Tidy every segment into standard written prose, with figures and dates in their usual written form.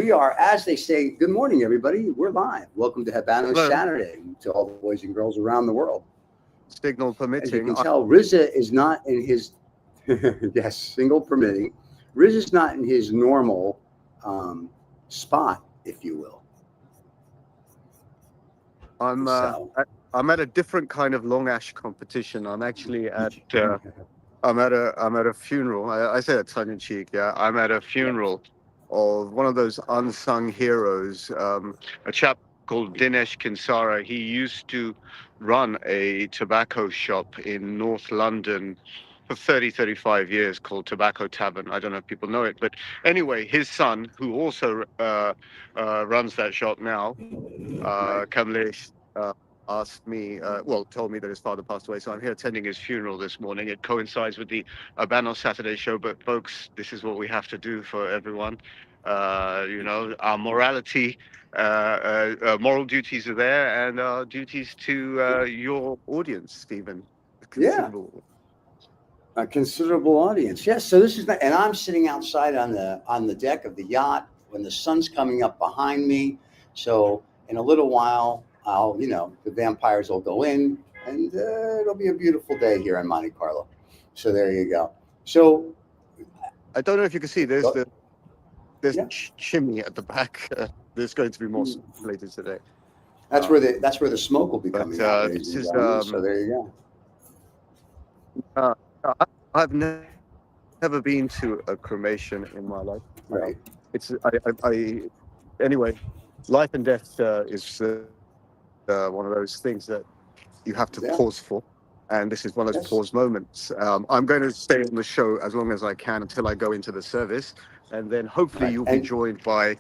we are, as they say, good morning, everybody. We're live. Welcome to Habanos Saturday to all the boys and girls around the world. Signal permitting. As you can tell, Reza is not in his, yes, signal permitting. Reza's not in his normal spot, if you will. I'm at a different kind of long ash competition. I'm actually at I'm at a funeral. I say that tongue in cheek. Yeah, I'm at a funeral of one of those unsung heroes, a chap called Dinesh Kinsara. He used to run a tobacco shop in North London for 35 years called Tobacco Tavern. I don't know if people know it, but anyway, his son, who also runs that shop now, Kamlesh, told me that his father passed away. So I'm here attending his funeral this morning. It coincides with the Habanos Saturday show. But folks, this is what we have to do for everyone. Our morality, moral duties are there, and our duties to your audience, Steven. A considerable audience. Yes. So this is, and I'm sitting outside on the deck of the yacht when the sun's coming up behind me. So in a little while, the vampires will go in, and it'll be a beautiful day here in Monte Carlo. So there you go. So I don't know if you can see there's chimney at the back. There's going to be more later today. That's where the smoke will be coming out. So there you go. I've never been to a cremation in my life. Right. Anyway, life and death is one of those things that you have to pause for, and this is one of those pause moments. I'm going to stay on the show as long as I can until I go into the service, and then hopefully you'll be joined by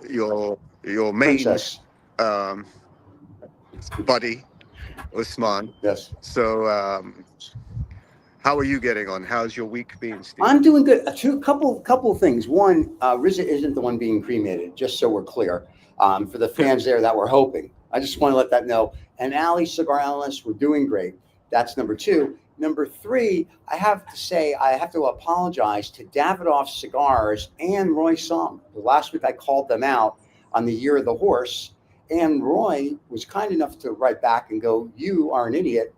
your main buddy, Usman. Yes. So how are you getting on? How's your week been, Steve? I'm doing good. Couple of things. One, Reza isn't the one being cremated, just so we're clear. For the fans there that were hoping. I just want to let that know. And Ali, cigar analyst, we're doing great. That's number two. Number three, I have to apologize to Davidoff Cigars and Roy Som. Last week I called them out on the year of the horse, and Roy was kind enough to write back and go, "You are an idiot,"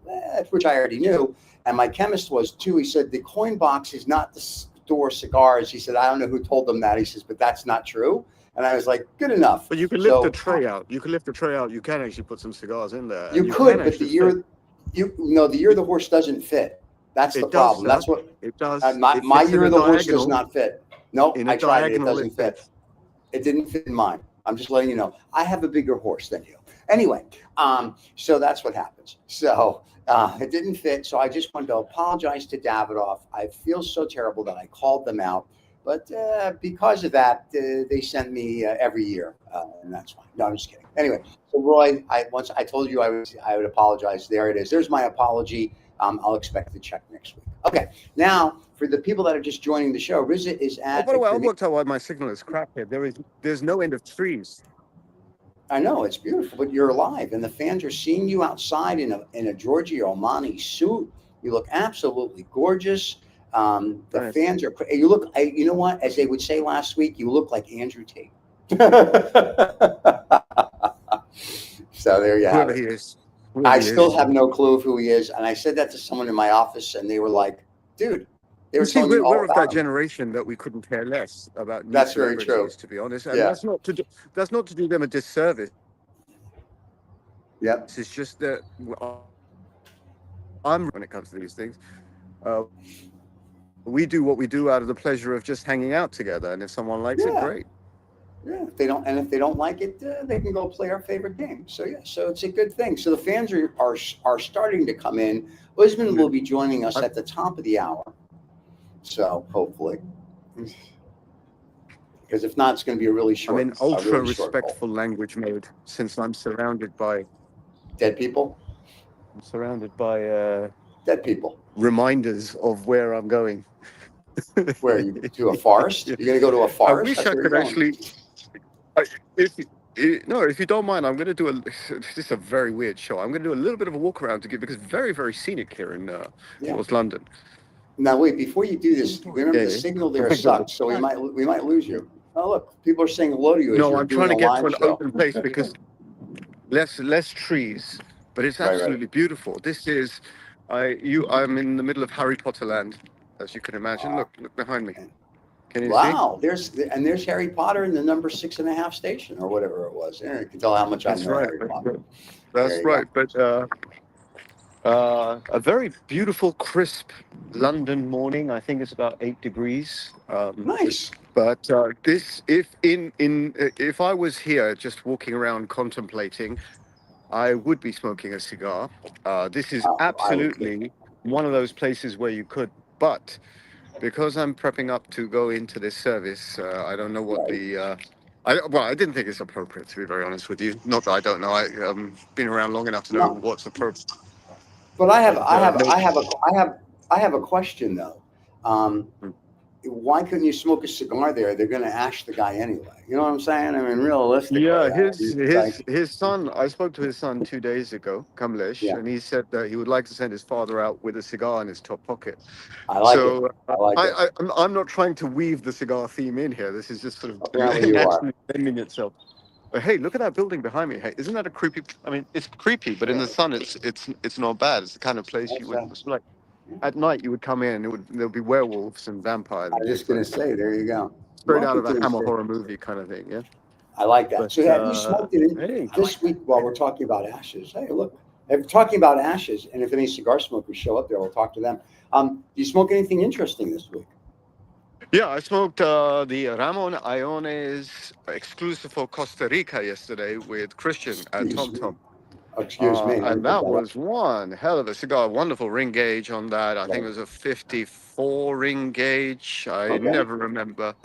which I already knew. And my chemist was too. He said, "The coin box is not the store cigars." He said, "I don't know who told them that." He says, "But that's not true." And I was like, good enough. But you can lift the tray out. You can can actually put some cigars in there. You could, but the year of the horse doesn't fit. That's the problem. That's what it does. My year of the horse does not fit. Nope, I tried it. It doesn't fit. It didn't fit in mine. I'm just letting you know. I have a bigger horse than you. Anyway, so that's what happens. So it didn't fit. So I just wanted to apologize to Davidoff. I feel so terrible that I called them out. But because of that, they send me every year, and that's fine. No, I'm just kidding. Anyway, so Roy, once I told you I would apologize. There it is. There's my apology. I'll expect the check next week. Okay. Now, for the people that are just joining the show, Reza is at. Oh, by the way, I worked out why my signal is crap here. There's no end of trees. I know it's beautiful, but you're alive, and the fans are seeing you outside in a Giorgio Armani suit. You look absolutely gorgeous. The fans are. You look. You know what? As they would say last week, you look like Andrew Tate. So there you have it. He is. I still have no clue of who he is, and I said that to someone in my office, and they were like, "Dude." They were telling me all we're of that him. Generation that we couldn't care less about. That's very true. To be honest, and that's not to do them a disservice. Yep. It's just that when it comes to these things. We do what we do out of the pleasure of just hanging out together, and if someone likes it, great. Yeah, if they don't like it, they can go play our favorite game. So so it's a good thing. So the fans are starting to come in. Usman will be joining us at the top of the hour. So hopefully, because if not, it's going to be a really short. I'm in ultra respectful language mode since I'm surrounded by dead people. I'm surrounded by dead people. Reminders of where I'm going. Where you to a forest? You're going to go to a forest? I wish I could actually. If you don't mind, I'm going to do this is a very weird show. I'm going to do a little bit of a walk around because it's very, very scenic here in North London. Now wait, before you do this, remember the signal there sucks, so we might lose you. Oh, look, people are saying hello to you as No, you're I'm doing trying to a get to live an show. open place because less trees, but it's Right, right. absolutely beautiful. This is, I'm in the middle of Harry Potter land, as you can imagine. Look behind me. Can you see? Wow, there's Harry Potter in the number 6.5 station or whatever it was. There, you can tell how much I That's know right. Harry Potter. There That's you go. right. But a very beautiful, crisp London morning. I think it's about 8 degrees. Nice. But this, if I was here just walking around contemplating, I would be smoking a cigar. This is I would too. absolutely one of those places where you could, but because I'm prepping up to go into this service, I don't know what Right. the. I didn't think it's appropriate, to be very honest with you. Not that I don't know. I've been around long enough to know No, what's appropriate. but But I have a question though. Why couldn't you smoke a cigar there? They're going to ash the guy anyway. You know what I'm saying? I mean, realistically, yeah, his like, his his son. I spoke to his son 2 days ago, Kamlesh, yeah, and he said that he would like to send his father out with a cigar in his top pocket. I like it. So I like it. I'm not trying to weave the cigar theme in here. This is just sort of Apparently, you are. naturally lending itself. But hey, look at that building behind me. Hey, isn't that a creepy? I mean, it's creepy, but in the sun, it's not bad. It's the kind of place you That's, would it's like at night you would come in. There'll be werewolves and vampires I and was just things going like to that. say, there you go. Straight out Welcome of to a the Hammer city. horror movie kind of thing. Yeah. I like that. But So, have you smoked it hey, this week while we're talking about ashes? Hey, look, if talking about ashes, and if any cigar smokers show up there, we'll talk to them. Do you smoke anything interesting this week? yeah, I smoked the Ramon Iones exclusive for Costa Rica yesterday with Christian at Excuse Tom me. Tom. Oh, excuse me. Let me And put that that up. was one hell of a cigar. Wonderful ring gauge on that. I think Right. it was a 54 ring gauge. I Okay. never remember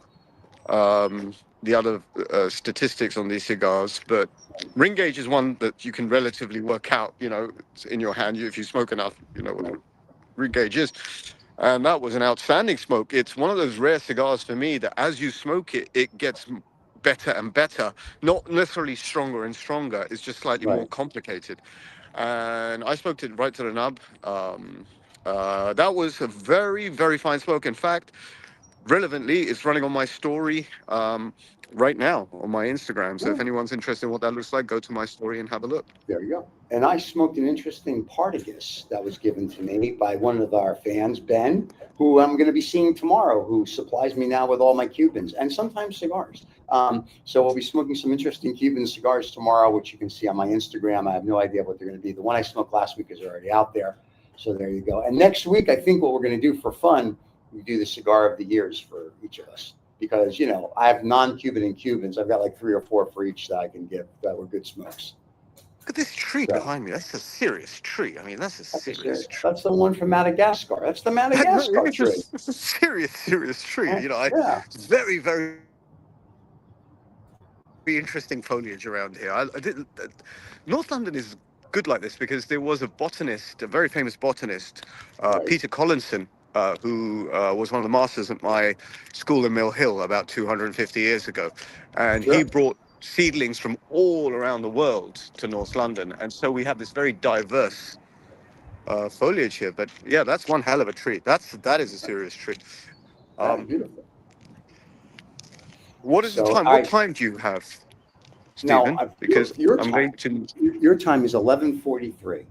the other statistics on these cigars, but ring gauge is one that you can relatively work out. You know, it's in your hand. If you smoke enough, you know what a ring gauge is. And that was an outstanding smoke. It's one of those rare cigars for me that as you smoke it, it gets better and better. Not necessarily stronger and stronger. It's just slightly more Right. complicated. And I smoked it right to the nub. That was a very, very fine smoke. In fact, relevantly, it's running on my story right now on my Instagram. So if Yeah. anyone's interested in what that looks like, go to my story and have a look. There you go. And I smoked an interesting Partagas that was given to me by one of our fans, Ben, who I'm going to be seeing tomorrow, who supplies me now with all my Cubans and sometimes cigars. So we'll be smoking some interesting Cuban cigars tomorrow, which you can see on my Instagram. I have no idea what they're going to be. The one I smoked last week is already out there. So there you go. And next week, I think what we're going to do for fun, we do the cigar of the years for each of us. Because, you know, I have non-Cuban and Cubans. I've got like 3 or 4 for each that I can give that were good smokes. Look at this tree So behind me. That's a serious tree. I mean, that's a serious tree. that's the one from Madagascar. That's the No, Madagascar tree. it's a serious tree. You know, Yeah. very, very interesting foliage around here. North London is good like this because there was a botanist, a very famous botanist, Right. Peter Collinson, who was one of the masters at my school in Mill Hill about 250 years ago. And he Sure. brought seedlings from all around the world to North London. And so we have this very diverse foliage here. But yeah, that's one hell of a tree. That is a serious tree. That's Um, beautiful. what is the So time? What time do you have, now Stephen? Because your I'm time going to. your time is 11:43.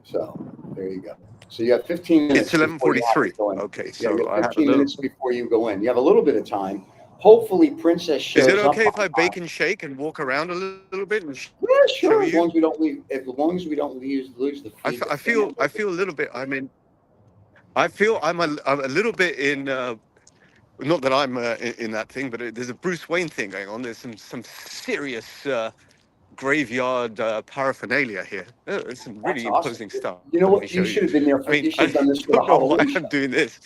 So there you go. So you have 15 It's minutes before you have to 11:43. go in. Okay, Yeah, you so have I have a 15 little. minutes before you go in. You have a little bit of time. Hopefully, Princess Is it shows up okay if on I bake time. and shake and walk around a little bit and Yeah, show sure. As long you? as we don't leave, as long as we don't lose the feed the fan. I feel a little bit. I mean, I feel I'm a little bit in. Not that I'm in that thing, but there's a Bruce Wayne thing going on. There's some serious graveyard paraphernalia here. There's some That's really awesome. imposing stuff. You know Let me what? You show you. should have been there I for. mean, You should have I done this for the don't know why Halloween I'm show. doing this,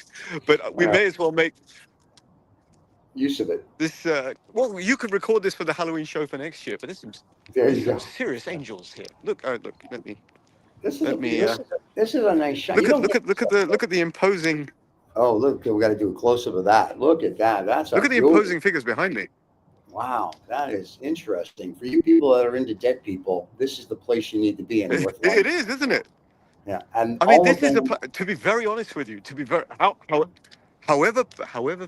but we may as well make Use of it. this. Well, you could record this for the Halloween show for next year. But There there's you some go. serious angels here. Look, look. This is a Let me. this is a nice shot. You don't get this stuff. Look at the imposing. Oh, look, we got to do a close up of that. Look at that. That's Look a at the beauty. imposing figures behind me. Wow, that is interesting. For you people that are into dead people, this is the place you need to be in North It London. is, isn't it? Yeah, and I mean, all of this is them. to be very honest with you. To be very however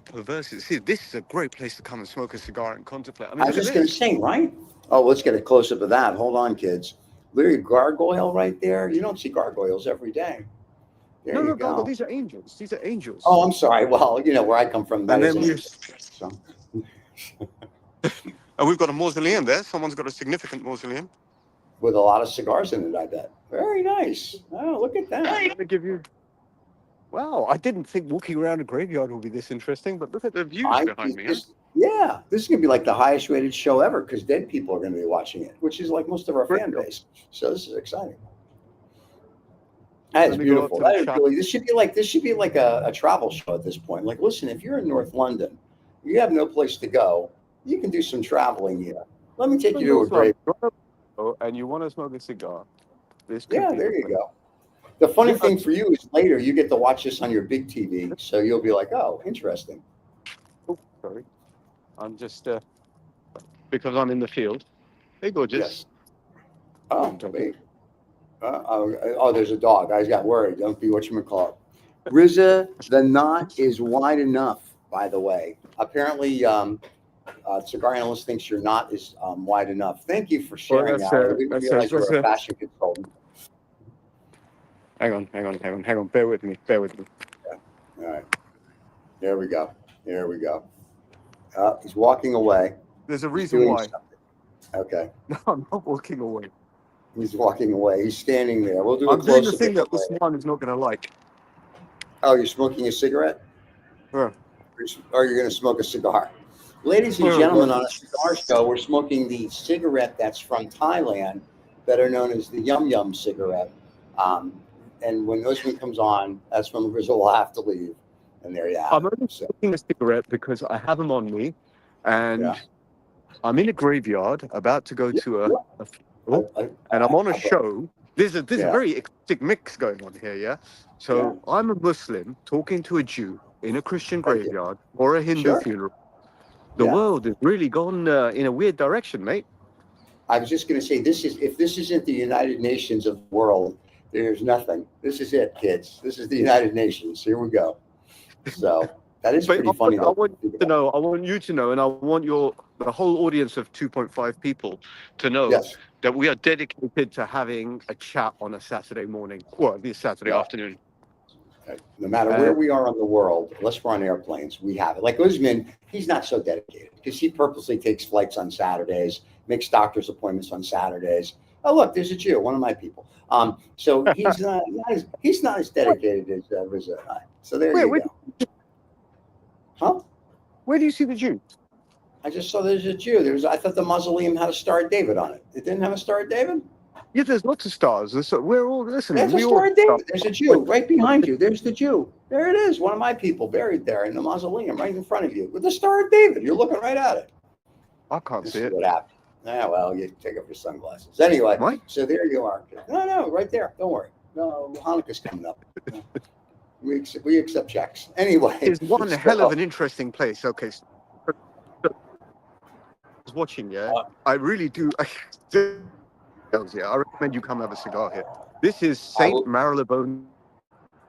perverse it is, see, this is a great place to come and smoke a cigar and contemplate. I mean, I was look at just going to this. say, right? Oh, let's get a close up of that. Hold on, kids. Little gargoyle right there. You don't see gargoyles every day. There No, you no, Gargo, go. these are angels. These are angels. Oh, I'm sorry. Well, where I come from, that And then is so. and we've got a mausoleum there. Someone's got a significant mausoleum. With a lot of cigars in it, I bet. Very nice. Oh, look at that. I'm going to give you. Wow, I didn't think walking around a graveyard would be this interesting, but look at the views behind me. Yeah, this is going to be like the highest rated show ever because dead people are going to be watching it, which is like most of our fan base. So this is exciting. That is beautiful. That is really, this should be like a travel show at this point. Like, listen, if you're in North London, you have no place to go, you can do some traveling here. Let me take you to a grave. And you want to smoke a cigar. Yeah, there you go. The funny thing for you is later you get to watch this on your big TV, so you'll be like, oh, interesting. Oh, sorry. I'm just, because I'm in the field. Hey, gorgeous. Yes. Oh, wait. There's a dog. I got worried. Don't be whatchamacallit. Reza, the knot is wide enough, by the way. Apparently, Cigar Analyst thinks your knot is wide enough. Thank you for sharing that. I didn't realize you were a fashion consultant. Hang on. Bear with me. Yeah. All right. There we go. He's walking away. There's a reason why. Something. Okay. No, I'm not walking away. He's walking away. He's standing there. We'll do a close-up. I'm doing the thing that the swan is not going to like. Oh, you're smoking a cigarette? Yeah. Or you're going to smoke a cigar? Ladies and gentlemen, on a cigar show, we're smoking the cigarette that's from Thailand, better known as the Yum Yum cigarette. And when Usman comes on, that's when Reza will have to leave. And there you have it. I'm only smoking a cigarette because I have them on me, and I'm in a graveyard about to go to a and I'm on a show. There's a very eclectic mix going on here, yeah? So I'm a Muslim talking to a Jew in a Christian graveyard or a Hindu funeral. The world has really gone in a weird direction, mate. I was just going to say, if this isn't the United Nations of the world, there's nothing. This is it, kids. This is the United Nations. Here we go. So that is pretty funny. I want you to know, and I want the whole audience of 2.5 people to know that we are dedicated to having a chat on a Saturday morning, or this Saturday afternoon. No matter where we are on the world, unless we're on airplanes, we have it. Like Usman, he's not so dedicated because he purposely takes flights on Saturdays, makes doctor's appointments on Saturdays. Oh, look, there's a Jew, one of my people. So he's not as dedicated as Reza and I. So there you go. Huh? Where do you see the Jew? I just saw there's a Jew. I thought the mausoleum had a Star of David on it. It didn't have a Star of David? Yeah, there's lots of stars. We're all listening. There's a Star of David. There's a Jew right behind you. There's the Jew. There it is. One of my people buried there in the mausoleum right in front of you with the Star of David. You're looking right at it. I can't see it. What happened? Yeah, well, you take off your sunglasses. Anyway, so there you are. No, right there. Don't worry. No, Hanukkah's coming up. We accept checks. Anyway. It's one hell of an interesting place. Okay. I was watching, I really do. I recommend you come have a cigar here. This is St. Marylebone,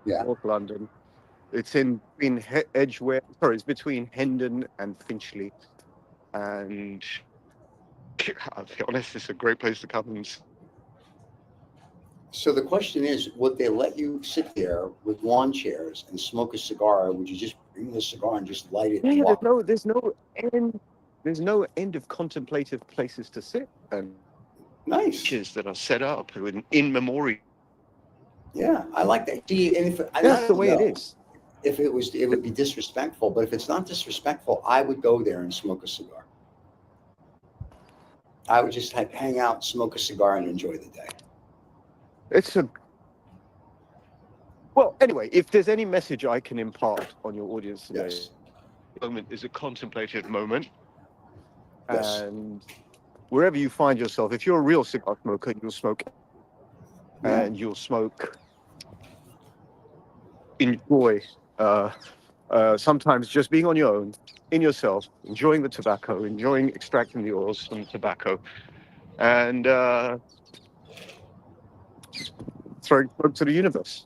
North London. It's between Edgware. Sorry, it's between Hendon and Finchley. And I'll be honest, it's a great place to come. So the question is, would they let you sit there with lawn chairs and smoke a cigar, or would you just bring the cigar and just light it? Yeah, there's no end of contemplative places to sit, and benches that are set up in memoriam. Yeah, I like that. That's the way it is. If it would be disrespectful, but if it's not disrespectful, I would go there and smoke a cigar. I would just hang out, smoke a cigar, and enjoy the day. Well, anyway, if there's any message I can impart on your audience today, the moment is a contemplative moment. Yes. And wherever you find yourself, if you're a real cigar smoker, you'll smoke and you'll smoke, enjoy, sometimes just being on your own, in yourself, enjoying the tobacco, enjoying extracting the oils from the tobacco, and throwing smoke to the universe.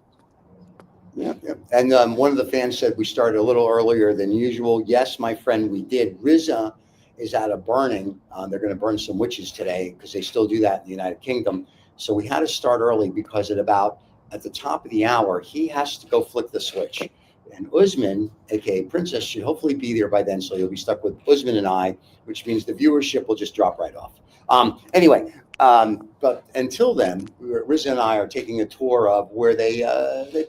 Yeah, yeah. And one of the fans said we started a little earlier than usual. Yes, my friend, we did. Reza is out of burning. They're going to burn some witches today because they still do that in the United Kingdom. So we had to start early because at the top of the hour, he has to go flick the switch. And Usman, aka Princess, should hopefully be there by then. So you'll be stuck with Usman and I, which means the viewership will just drop right off. Anyway, but until then, Reza and I are taking a tour of where they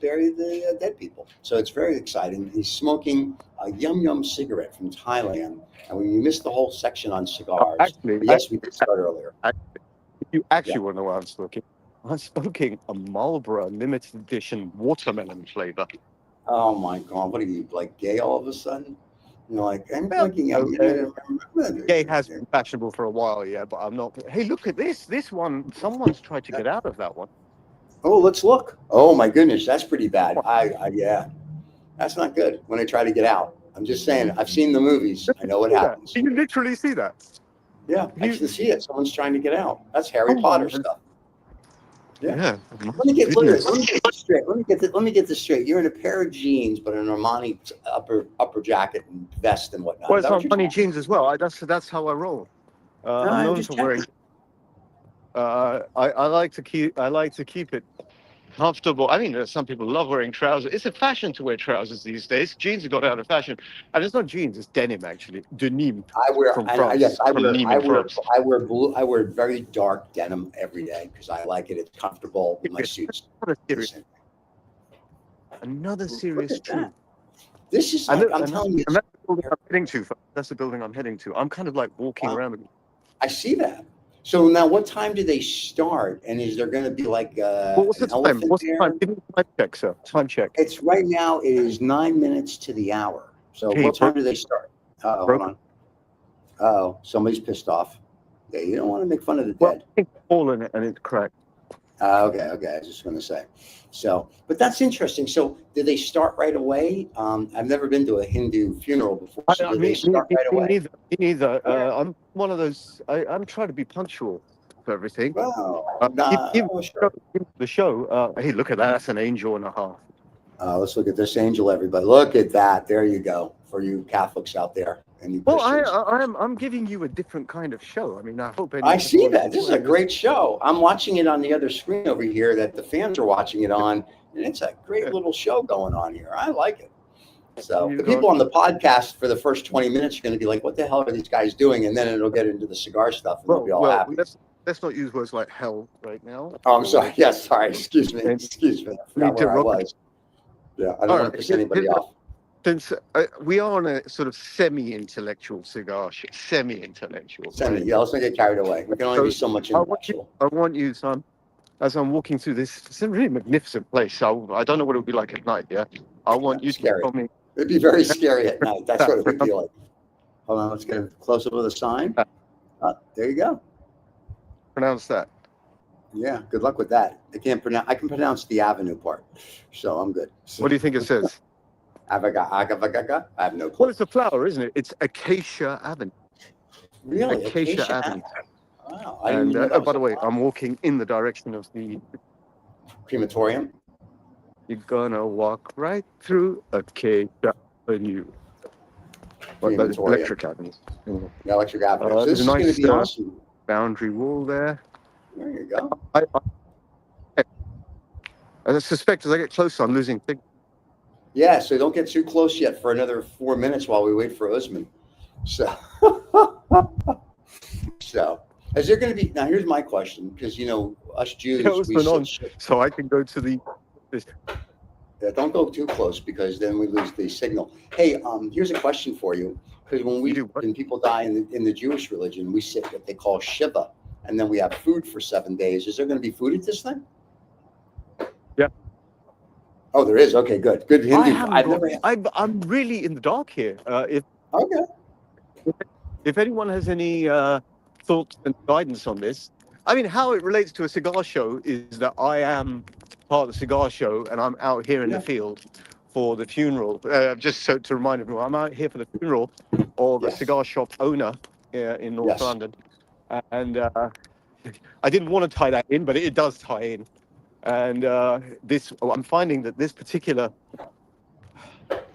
bury the dead people. So it's very exciting. He's smoking a Yum Yum cigarette from Thailand, and we missed the whole section on cigars. Actually, But yes, we did start earlier. if you actually Yeah. want to know what I'm smoking, I'm smoking a Marlboro limited edition watermelon flavor. Oh my God, what are you, like gay all of a sudden? You know, like I'm Well, thinking. Gay has been fashionable for a while, yeah, but I'm not. Hey, look at this. This one, someone's tried to get out of that one. Oh, let's look. Oh my goodness, that's pretty bad. Yeah, that's not good when they try to get out. I'm just saying, I've seen the movies. I know what happens. You literally see that. Yeah, I can see it. Someone's trying to get out. That's Harry Oh, Potter man. stuff. Yeah. Let me get this straight. Let me get this straight. You're in a pair of jeans, but an Armani upper jacket and vest and whatnot. Well, Is it's that on what you're funny talking jeans as well. That's how I roll. I'm I'm known just for checking. wearing. I like to keep it comfortable. I mean, some people love wearing trousers. It's a fashion to wear trousers these days. Jeans have got out of fashion, and it's not jeans; it's denim actually. Denim from France. Yes, from Nîmes in France. I wear very dark denim every day because I like it. It's comfortable with my suits. Another Look serious at that. truth. This is like, I'm telling you, And that's the building I'm heading to. That's the building I'm heading to. I'm kind of like walking Wow. around. I see that. So now, what time do they start? And is there going to be like Well, what's the an time? elephant What's the there? time? Give me a time check, sir. Time check. It's right now. It is 9 minutes to the hour. So Okay, what time do they start? Hold broken. on. Oh, somebody's pissed off. Yeah, you don't want to make fun of the Well, dead. it's all in it and it's cracked. Okay. I was just going to say. So, but that's interesting. So, did they start right away? I've never been to a Hindu funeral before. So, did they start right away? Me neither. I'm one of those. I'm trying to be punctual for everything. Well, Sure. The show. Hey, look at that. That's an angel and a half. Let's look at this angel, everybody. Look at that. There you go. For you Catholics out there and you Christians. I'm giving you a different kind of show. I mean, I hope. I see that. This is a great show. I'm watching it on the other screen over here that the fans are watching it on, and it's a great little show going on here. I like it. So the people on the podcast for the first 20 minutes are going to be like, "What the hell are these guys doing?" And then it'll get into the cigar stuff, and they'll be all happy. Let's not use words like hell right now. Oh, I'm sorry. Yes, sorry. Excuse me. I forgot where I was. Yeah, I don't want to piss anybody off. Since we are on a sort of semi-intellectual cigar show, semi-intellectual. Right? Yeah, let's not get carried away. We can only be so much intellectual. I want you, son, as I'm walking through this, it's a really magnificent place. I don't know what it would be like at night, yeah? I want you to tell me. It'd be very scary at night. That's what it would be like. Hold on, let's get a close-up of the sign. There you go. Pronounce that. Yeah, good luck with that. I can pronounce the avenue part, so I'm good. What do you think it says? I have no clue. Well, it's a flower, isn't it? It's Acacia Avenue. Really? Acacia Avenue. Wow. And by the way, I'm walking in the direction of the crematorium. You're gonna walk right through Acacia Avenue. Electric Avenue. Yeah, Electric Avenue. So there's this a nice is going to be awesome. Boundary wall there. There you go. I suspect as I get closer, I'm losing signal. Yeah, so don't get too close yet for another 4 minutes while we wait for Usman. So, is there going to be, now here's my question, because, us Jews, so I can go to this. Yeah, don't go too close because then we lose the signal. Hey, here's a question for you, because when people die in the Jewish religion, we sit what they call Shiva, and then we have food for 7 days. Is there going to be food at this thing? Yeah. Oh, there is. Okay, good. Good Hindu. I'm really in the dark here. If anyone has any thoughts and guidance on this, I mean, how it relates to a cigar show is that I am part of the cigar show and I'm out here in the field for the funeral. Just so to remind everyone, I'm out here for the funeral of a cigar shop owner in North London. And I didn't want to tie that in, but it does tie in. And I'm finding that this particular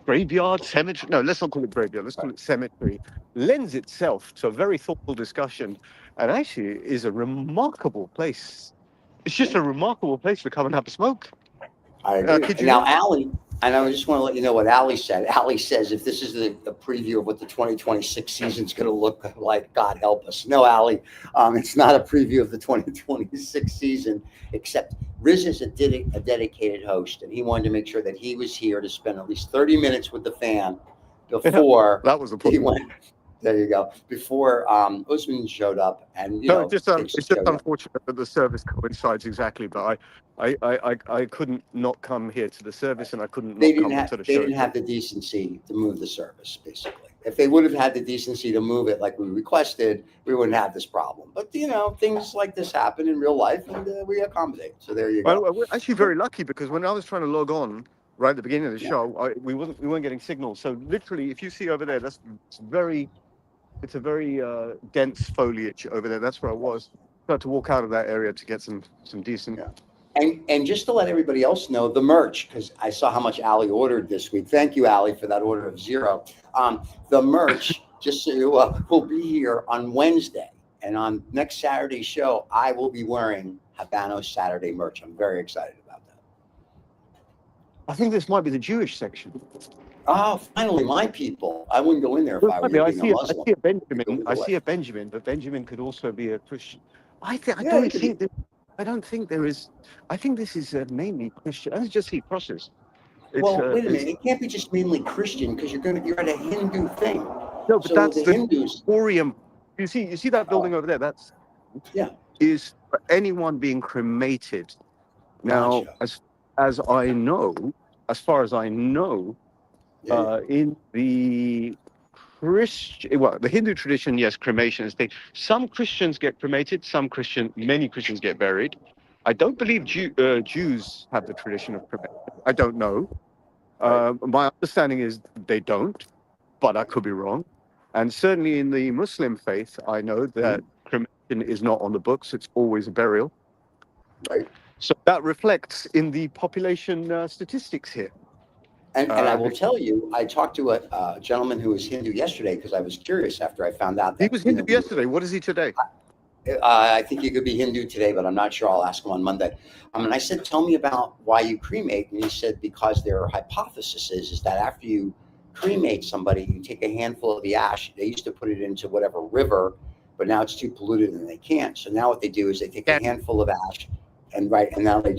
graveyard, cemetery, no, let's not call it graveyard, let's call it cemetery, lends itself to a very thoughtful discussion, and actually is a remarkable place. It's just a remarkable place to come and have a smoke. I agree. Kid And you now, not? Allie, and I just want to let you know what Allie said. Allie says if this is the preview of what the 2026 season is going to look like, God help us. No, Allie, it's not a preview of the 2026 season, except Riz is a dedicated host, and he wanted to make sure that he was here to spend at least 30 minutes with the fan before That was a he problem. went. There you go. Before Usman showed up, and No, takes the it's just show down. unfortunate that the service coincides exactly. But I couldn't not come here to the service, and I couldn't not come to the They show. didn't have the decency to move the service, basically. If they would have had the decency to move it like we requested, we wouldn't have this problem. But things like this happen in real life, and we accommodate. So there you go. We're actually very lucky because when I was trying to log on right at the beginning of the show, we weren't getting signals. So literally, if you see over there, it's a very dense foliage over there. That's where I was. I had to walk out of that area to get some decent. Yeah. And just to let everybody else know, the merch, because I saw how much Allie ordered this week. Thank you, Allie, for that order of 0. The merch, just so you will be here on Wednesday. And on next Saturday's show, I will be wearing Habanos Saturday merch. I'm very excited about that. I think this might be the Jewish section. Oh, finally, my people. I wouldn't go in there if I were being a Muslim. I see a Benjamin, but Benjamin could also be a Christian. I don't think there is. I think this is mainly Christian. I just see crosses. Wait a minute. It can't be just mainly Christian because you're at a Hindu thing. No, but so that's the Hindus. Orium. You see that building over there? That's is for anyone being cremated. Now, Gotcha. as far as I know, in the the Hindu tradition, yes, cremation is thing. Some Christians get cremated. Many Christians get buried. I don't believe Jews have the tradition of cremation. I don't know. My understanding is they don't, but I could be wrong. And certainly in the Muslim faith, I know that cremation is not on the books. It's always a burial. Right. So that reflects in the population statistics here. And I will tell you, I talked to a gentleman who was Hindu yesterday because I was curious after I found out that he was Hindu yesterday. What is he today? I think he could be Hindu today, but I'm not sure. I'll ask him on Monday. And I said, tell me about why you cremate. And he said, because their hypothesis is that after you cremate somebody, you take a handful of the ash. They used to put it into whatever river, but now it's too polluted and they can't. So now what they do is they take a handful of ash and now they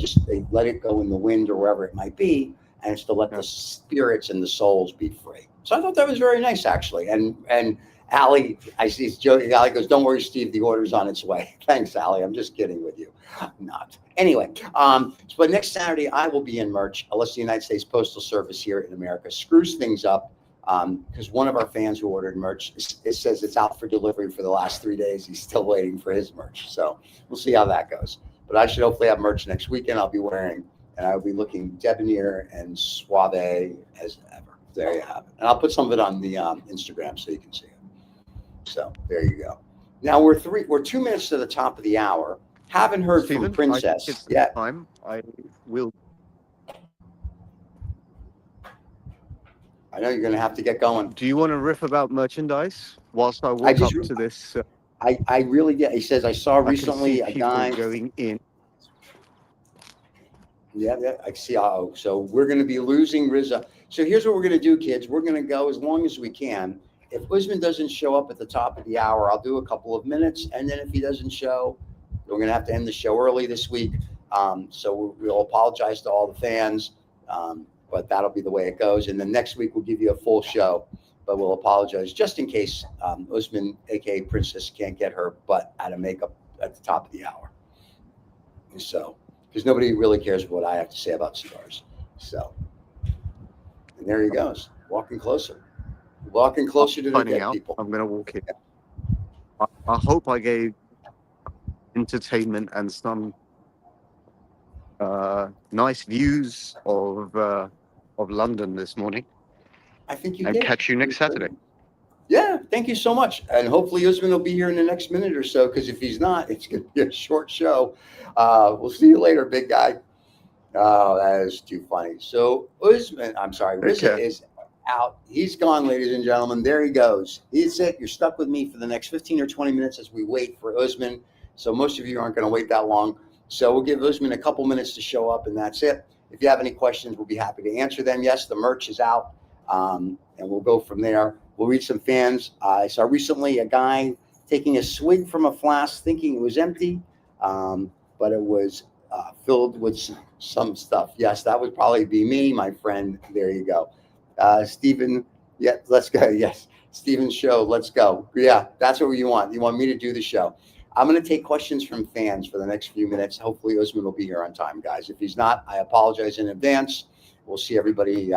let it go in the wind or wherever it might be. And it's to let the spirits and the souls be free. So I thought that was very nice, actually. And Allie, I see Jody. Allie goes, "Don't worry, Steve. The order's on its way." Thanks, Allie. I'm just kidding with you. Not anyway. But next Saturday I will be in merch, unless the United States Postal Service here in America screws things up. Because one of our fans who ordered merch, it says it's out for delivery for the last 3 days. He's still waiting for his merch. So we'll see how that goes. But I should hopefully have merch next weekend. I'll be wearing. And I'll be looking debonair and suave as ever. There you have it. And I'll put some of it on the Instagram so you can see it. So there you go. Now we're 2 minutes to the top of the hour. Haven't heard Steven, from Princess yet. I will. I know you're going to have to get going. Do you want to riff about merchandise whilst I walk up to this? I really get. He says I saw recently a guy going in. Yeah, I see. So we're going to be losing Reza. So here's what we're going to do, kids. We're going to go as long as we can. If Usman doesn't show up at the top of the hour, I'll do a couple of minutes. And then if he doesn't show, we're going to have to end the show early this week. So we'll apologize to all the fans, but that'll be the way it goes. And then next week, we'll give you a full show, but we'll apologize just in case Usman, a.k.a. Princess, can't get her butt out of makeup at the top of the hour. So... because nobody really cares what I have to say about cigars. So, and there he goes, walking closer to the dead people. I'm going to walk in. I hope I gave entertainment and some nice views of London this morning. I think you did. And catch you next Saturday. Yeah, thank you so much. And hopefully Usman will be here in the next minute or so, because if he's not, it's going to be a short show. We'll see you later, big guy. Oh, that is too funny. So Reza Okay. is out. He's gone, ladies and gentlemen. There he goes. He's it. You're stuck with me for the next 15 or 20 minutes as we wait for Usman. So most of you aren't going to wait that long. So we'll give Usman a couple minutes to show up, and that's it. If you have any questions, we'll be happy to answer them. Yes, the merch is out, and we'll go from there. We'll read some fans. I saw recently a guy taking a swig from a flask thinking it was empty, but it was filled with some stuff. Yes, that would probably be me, my friend. There you go. Steven, yeah, let's go. Yes, Steven's show, let's go. Yeah, that's what you want. You want me to do the show. I'm going to take questions from fans for the next few minutes. Hopefully, Usman will be here on time, guys. If he's not, I apologize in advance. We'll see everybody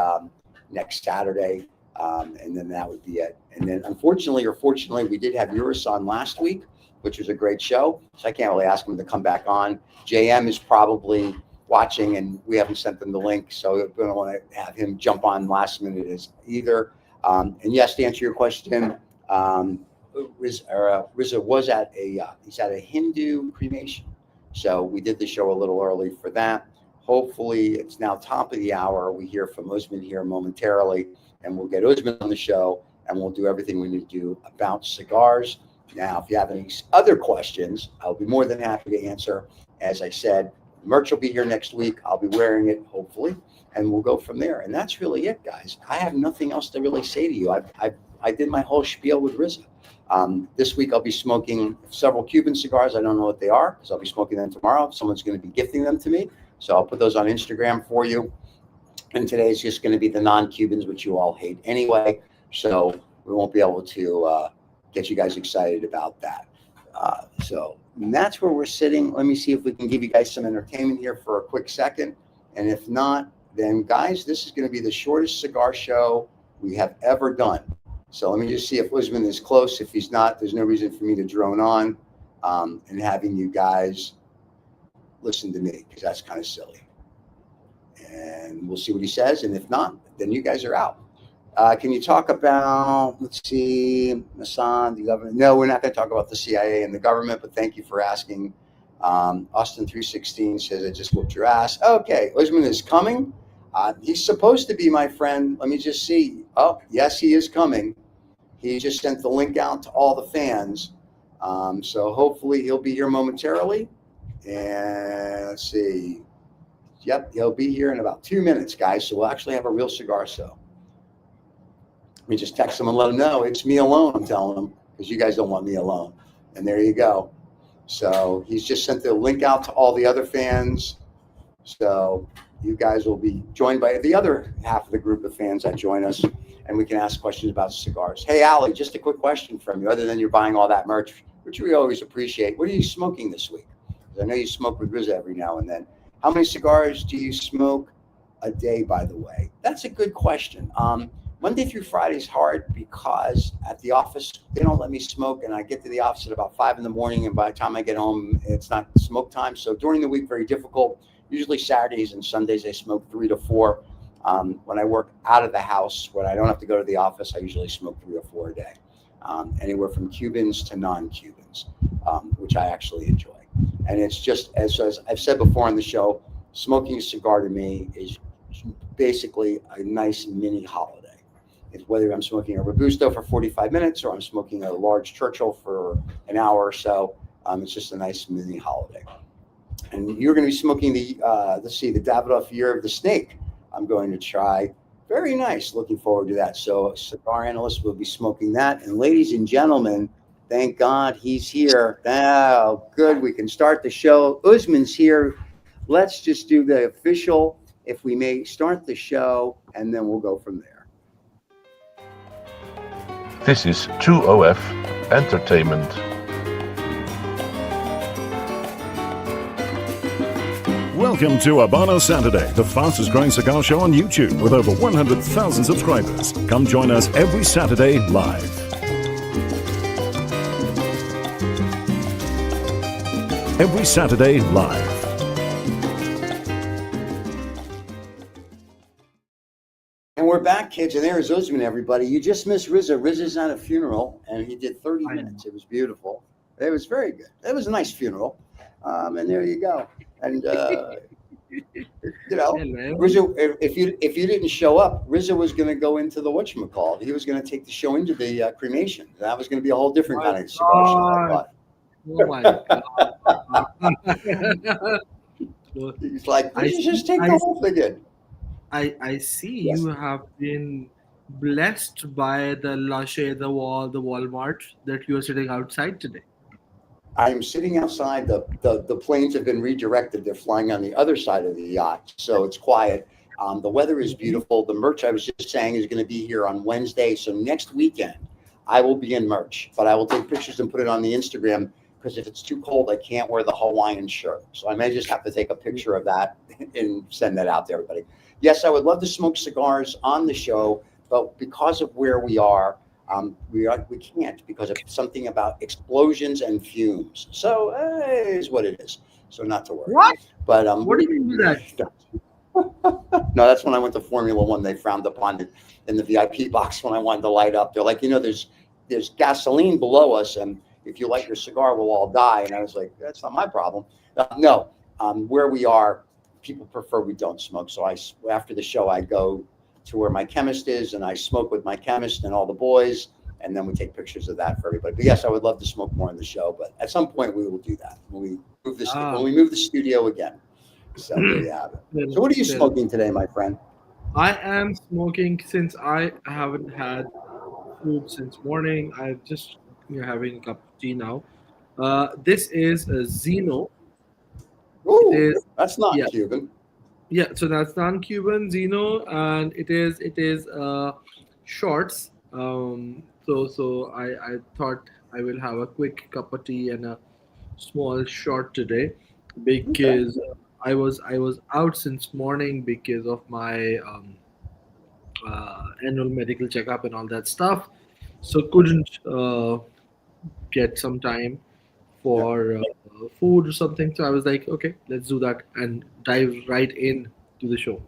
next Saturday, and then that would be it. And then, unfortunately or fortunately, we did have Eurus on last week, which was a great show. So I can't really ask him to come back on. JM is probably watching, and we haven't sent them the link, so we don't want to have him jump on last minute as either. And yes, to answer your question, Reza was at he's at a Hindu cremation, so we did the show a little early for that. Hopefully, it's now top of the hour. We hear from Usman here momentarily, and we'll get Usman on the show, and we'll do everything we need to do about cigars. Now, if you have any other questions, I'll be more than happy to answer. As I said, merch will be here next week. I'll be wearing it, hopefully, and we'll go from there. And that's really it, guys. I have nothing else to really say to you. I did my whole spiel with Reza. This week, I'll be smoking several Cuban cigars. I don't know what they are because I'll be smoking them tomorrow. Someone's going to be gifting them to me. So I'll put those on Instagram for you. And today's just going to be the non-Cubans, which you all hate anyway. So we won't be able to get you guys excited about that. So that's where we're sitting. Let me see if we can give you guys some entertainment here for a quick second. And if not, then guys, this is going to be the shortest cigar show we have ever done. So let me just see if Usman is close. If he's not, there's no reason for me to drone on and having you guys listen to me because that's kind of silly. And we'll see what he says. And if not, then you guys are out. Can you talk about, let's see, Mossad, the government? No, we're not going to talk about the CIA and the government, but thank you for asking. Austin 316 says, I just whooped your ass. Okay, Usman is coming. He's supposed to be my friend. Let me just see. Oh, yes, he is coming. He just sent the link out to all the fans. So hopefully he'll be here momentarily. And let's see. Yep, he'll be here in about 2 minutes, guys. So we'll actually have a real cigar show. Let me just text him and let him know it's me alone. I'm telling him because you guys don't want me alone. And there you go. So he's just sent the link out to all the other fans. So you guys will be joined by the other half of the group of fans that join us, and we can ask questions about cigars. Hey, Allie, just a quick question from you. Other than you're buying all that merch, which we always appreciate, what are you smoking this week? Because I know you smoke with Reza every now and then. How many cigars do you smoke a day, by the way? That's a good question. Monday through Friday is hard because at the office, they don't let me smoke, and I get to the office at about 5 in the morning, and by the time I get home, it's not smoke time. So during the week, very difficult. Usually Saturdays and Sundays, I smoke 3 to 4. When I work out of the house, when I don't have to go to the office, I usually smoke 3 or 4 a day, anywhere from Cubans to non-Cubans, which I actually enjoy. And it's just, as I've said before on the show, smoking a cigar to me is basically a nice mini holiday. It's whether I'm smoking a Robusto for 45 minutes or I'm smoking a large Churchill for an hour or so, it's just a nice mini holiday. And you're going to be smoking the, let's see, the Davidoff Year of the Snake. I'm going to try. Very nice. Looking forward to that. So cigar analyst will be smoking that. And ladies and gentlemen, thank God he's here. Now, good. We can start the show. Usman's here. Let's just do the official, if we may, start the show, and then we'll go from there. This is 2OF Entertainment. Welcome to Habanos Saturday, the fastest growing cigar show on YouTube with over 100,000 subscribers. Come join us every Saturday live. Every Saturday live. And we're back, kids, and there's Usman, everybody. You just missed Reza. Reza's at a funeral, and he did 30 minutes. It was beautiful. It was very good. It was a nice funeral. And there you go. And You know, Hello. Rizzo, if you didn't show up, Rizzo was going to go into the whatchamacallit. He was going to take the show into the cremation. That was going to be a whole different My kind of cigar show, I God. thought. Oh my God. So He's like, I let's just see, take the whole thing in. I see Yes. you have been blessed by the Lache, the Walmart that you are sitting outside today. I'm sitting outside. The planes have been redirected. They're flying on the other side of the yacht, so it's quiet. The weather is beautiful. The merch I was just saying is going to be here on Wednesday. So next weekend, I will be in merch, but I will take pictures and put it on the Instagram because if it's too cold, I can't wear the Hawaiian shirt. So I may just have to take a picture of that and send that out to everybody. Yes, I would love to smoke cigars on the show, but because of where we we can't because of something about explosions and fumes. So it is what it is. So not to worry. What? But What do you mean by that? no, that's when I went to Formula One. They frowned upon it in the VIP box when I wanted to light up. They're like, there's gasoline below us, and if you light your cigar, we'll all die. And I was like, that's not my problem. No, where we are, people prefer we don't smoke. So after the show, I go to where my chemist is, and I smoke with my chemist and all the boys, and then we take pictures of that for everybody. But yes, I would love to smoke more on the show, but at some point we will do that when we move the studio again. So there you have it. So what are you smoking today, my friend? I am smoking since I haven't had food since morning. I'm just having a cup of tea now. This is a Zeno. It Ooh, is, that's not yeah, Cuban. yeah. So that's non-Cuban Zeno, and it is shorts. So I thought I will have a quick cup of tea and a small short today Okay. because I was out since morning because of my annual medical checkup and all that stuff. So couldn't get some time Yeah. for food or something. So I was like, okay, let's do that and dive right in to the show.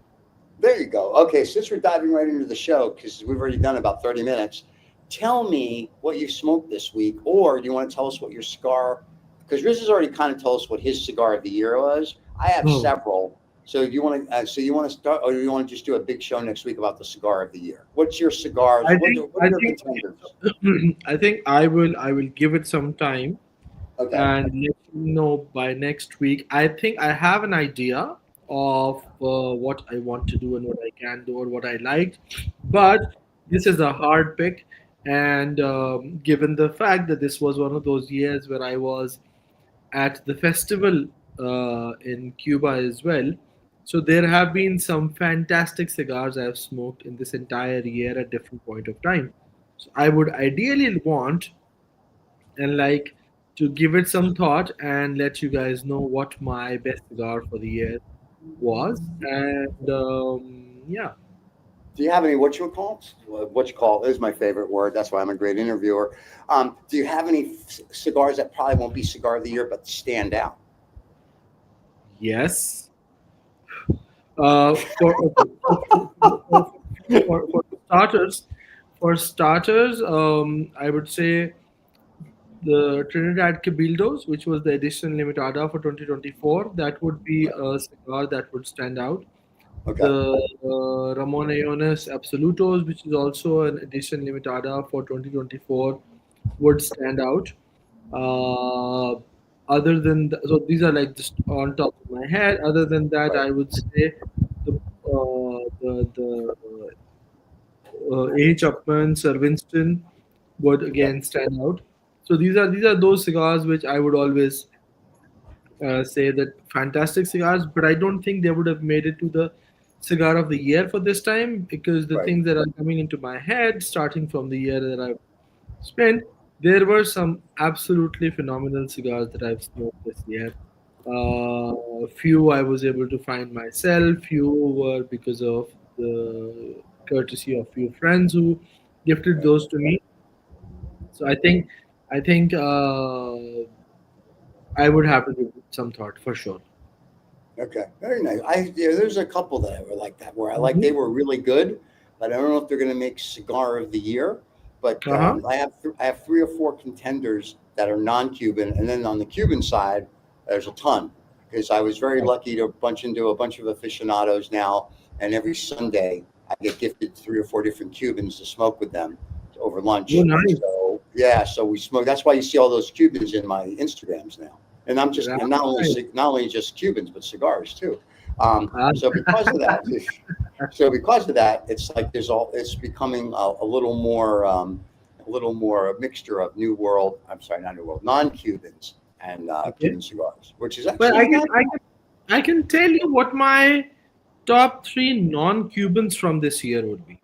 There you go. Okay, since we're diving right into the show, because we've already done about 30 minutes, tell me what you smoked this week, or do you want to tell us what your cigar? Because Riz has already kind of told us what his cigar of the year was. I have Oh, several. So you want to? So you want to start, or you want to just do a big show next week about the cigar of the year? What's your cigars? I What think are, what are I your think contenders? I think I will give it some time Okay. and let you know by next week. I think I have an idea of what I want to do and what I can do or what I liked, but this is a hard pick. And given the fact that this was one of those years where I was at the festival in Cuba as well, so there have been some fantastic cigars I've smoked in this entire year at different point of time. So I would ideally want and like to give it some thought and let you guys know what my best cigar for the year was. And yeah, Do you have any what you call? What you call is my favorite word. That's why I'm a great interviewer. Do you have any cigars that probably won't be cigar of the year but stand out? yes. For starters, I would say the Trinidad Cabildos, which was the edition limitada for 2024, that would be a cigar that would stand out. Okay. The Ramon Ayones Absolutos, which is also an edition limitada for 2024, would stand out. Uh, Other than so these are like just on top of my head. Other than that, Right. I would say the A. Chapman Sir Winston would Okay. again stand out. So these are those cigars which I would always say that fantastic cigars, but I don't think they would have made it to the cigar of the year for this time because the Right. things that are coming into my head, starting from the year that I've spent, there were some absolutely phenomenal cigars that I've smoked this year. Few I was able to find myself, few were because of the courtesy of few friends who gifted Right. those to me. So I think I would have to give it some thought for sure. Okay. Very nice. There's a couple that were like that where I like Mhm. they were really good, but I don't know if they're going to make cigar of the year. But Uh-huh. I have three or four contenders that are non-Cuban, and then on the Cuban side, there's a ton because I was very lucky to bunch into a bunch of aficionados now, and every Sunday I get gifted 3 or 4 different Cubans to smoke with them over lunch. Oh, nice. So yeah, so we smoke. That's why you see all those Cubans in my Instagrams now. And I'm just and not only just Cubans, but cigars too. So because of that, it's like it's becoming a little more a mixture of non-Cubans and Cuban cigars, which is actually. But I can tell you what my top 3 non-Cubans from this year would be.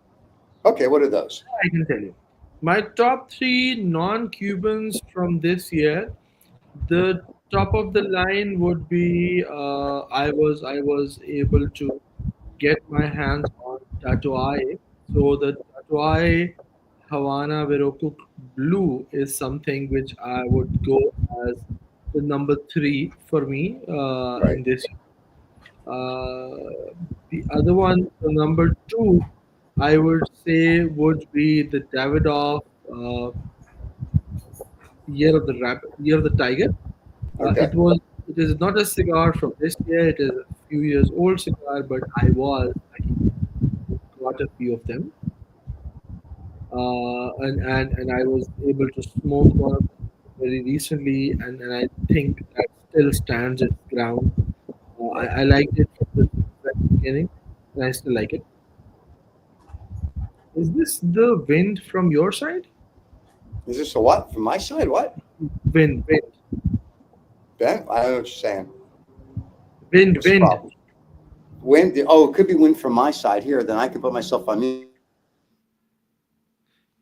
Okay, what are those? I can tell you. My top 3 non-Cubans from this year. The top of the line would be I was able to get my hands on Tatuaje. So the Tatuaje Havana Verocco Blue is something which I would go as the number 3 for me in this. The other one, the number 2, I would say would be the Davidoff Year of the Tiger. Okay. It is not a cigar from this year. It is a few years old cigar, but I got a few of them, and I was able to smoke one very recently, and I think that still stands its ground. I liked it from the very beginning, and I still like it. Is this the wind from your side? Is this a what from my side? What? Wind. Ben, I don't know what you're saying. Wind. Wind. Oh, it could be wind from my side here. Then I can put myself on mute.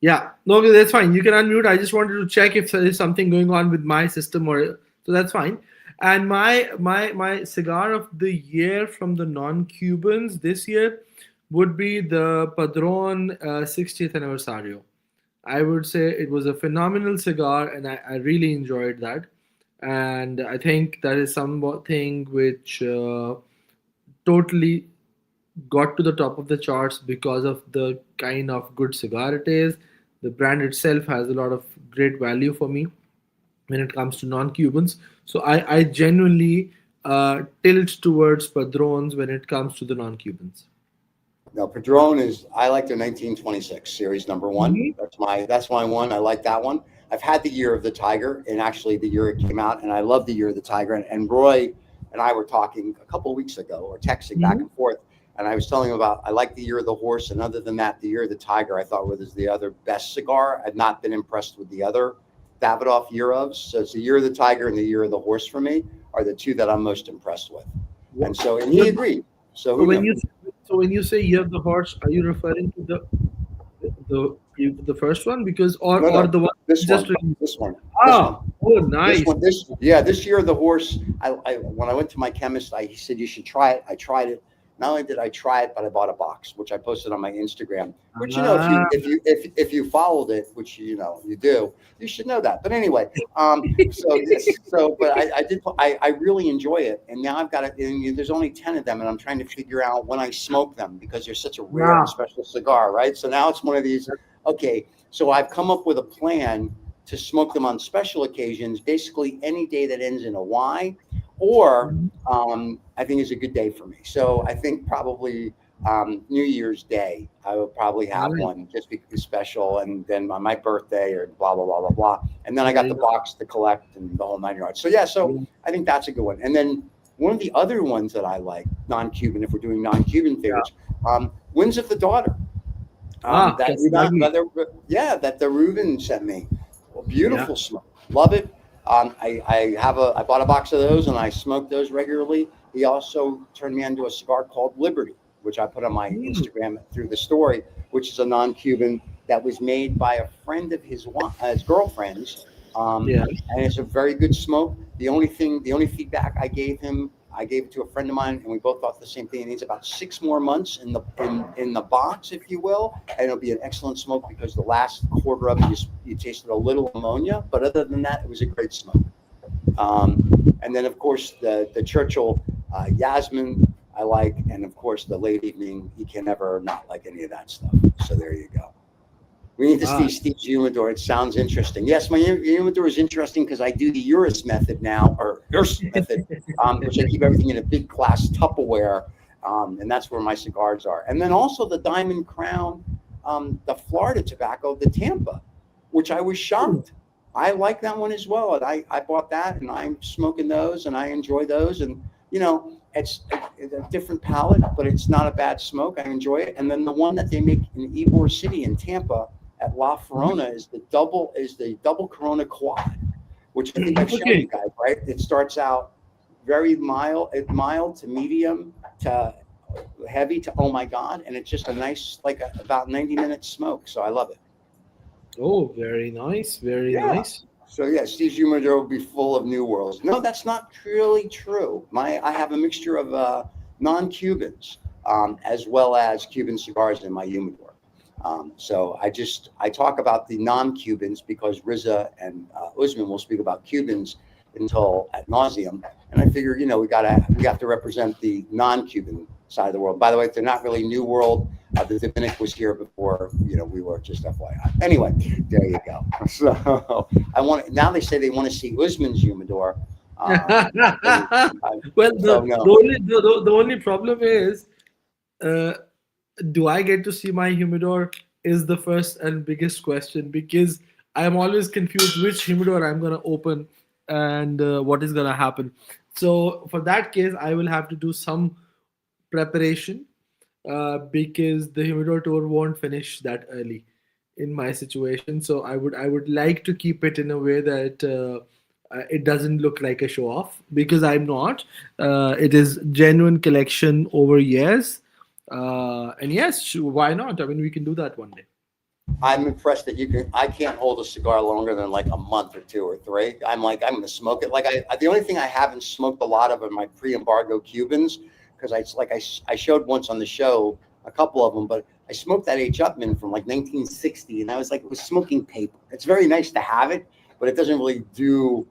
Yeah, no, that's fine. You can unmute. I just wanted to check if there is something going on with my system, so that's fine. And my cigar of the year from the non-Cubans this year would be the Padron 60th Anniversario. I would say it was a phenomenal cigar, and I really enjoyed that. And I think that is something which totally got to the top of the charts because of the kind of good cigar it is. The brand itself has a lot of great value for me when it comes to non-Cubans. So I genuinely tilt towards Padrones when it comes to the non-Cubans. Now, Padron I like the 1926 series number 1. Mm-hmm. That's my one. I like that one. I've had the Year of the Tiger, and actually the year it came out, and I love the Year of the Tiger. And Roy and I were talking a couple of weeks ago, or texting back and forth, and I was telling him about I like the Year of the Horse, and other than that, the Year of the Tiger I thought was the other best cigar. I've not been impressed with the other Davidoff Year ofs. So it's the Year of the Tiger and the Year of the Horse for me are the 2 that I'm most impressed with. And he agreed. So when you say Year of the Horse, are you referring to the first one or the one this one? Oh, nice. This Year of the Horse. I when I went to my chemist, he said you should try it. I tried it. Not only did I try it, but I bought a box, which I posted on my Instagram. Which if you followed it, which you do, you should know that. But anyway, but I really enjoy it, and now I've got it. And there's only 10 of them, and I'm trying to figure out when I smoke them because they're such a rare and special cigar, right? So now it's one of these. Okay, so I've come up with a plan to smoke them on special occasions, basically any day that ends in a Y, or I think is a good day for me. So I think probably New Year's Day, I will probably have one just because it's special, and then on my birthday or blah, blah, blah, blah, blah. And then I got the box to collect and the whole 9 yards. So I think that's a good one. And then one of the other ones that I like, non-Cuban, if we're doing non-Cuban favorites, Winds of the Daughter. That the Reuben sent me. Beautiful smoke. Love it. I bought a box of those and I smoke those regularly. He also turned me onto a cigar called Liberty, which I put on my Instagram through the story, which is a non-Cuban that was made by a friend of his girlfriend's. And it's a very good smoke. The only feedback I gave him, I gave it to a friend of mine, and we both thought the same thing. It needs about 6 more months in the box, if you will, and it'll be an excellent smoke because the last quarter of it, you tasted a little ammonia, but other than that, it was a great smoke. And then, of course, the Churchill Yasmin I like, and of course, the Late Evening. You can never not like any of that stuff. So there you go. We need to see Steve's humidor. It sounds interesting. Yes, my humidor is interesting because I do the Urus method now, or Urus method, which I keep everything in a big glass Tupperware, and that's where my cigars are. And then also the Diamond Crown, the Florida tobacco, the Tampa, which I was shocked. I like that one as well. And I bought that, and I'm smoking those, and I enjoy those. And, you know, it's a different palette, but it's not a bad smoke. I enjoy it. And then the one that they make in Ybor City in Tampa at La Ferrona is the double Corona Quad, which I think I've shown you guys, right? It starts out very mild to medium to heavy to oh my God, and it's just a nice, like about 90-minute smoke. So I love it. Oh, very nice, very nice. So yeah, Steve's humidor will be full of New Worlds. No, that's not really true. I have a mixture of non-Cubans as well as Cuban cigars in my humidor. So I talk about the non-Cubans because Reza and Usman will speak about Cubans until ad nauseum, and I figure, you know, we have to represent the non-Cuban side of the world. By the way, they're not really New World. The Dominic was here before, you know, we were, just FYI. Anyway, there you go. So now they say they want to see Usman's humidor. Well, the only problem is, do I get to see my humidor is the first and biggest question, because I'm always confused which humidor I'm going to open and what is going to happen. So for that case, I will have to do some preparation because the humidor tour won't finish that early in my situation. So I would like to keep it in a way that it doesn't look like a show off, because I'm not. It is genuine collection over years. And yes, why not? I mean, we can do that one day. I'm impressed that I can't hold a cigar longer than like a month or 2 or 3. I'm going to smoke it. Like the only thing I haven't smoked a lot of are my pre-embargo Cubans, because I showed once on the show a couple of them, but I smoked that H. Upman from like 1960, and I was like, it was smoking paper. It's very nice to have it, but it doesn't really do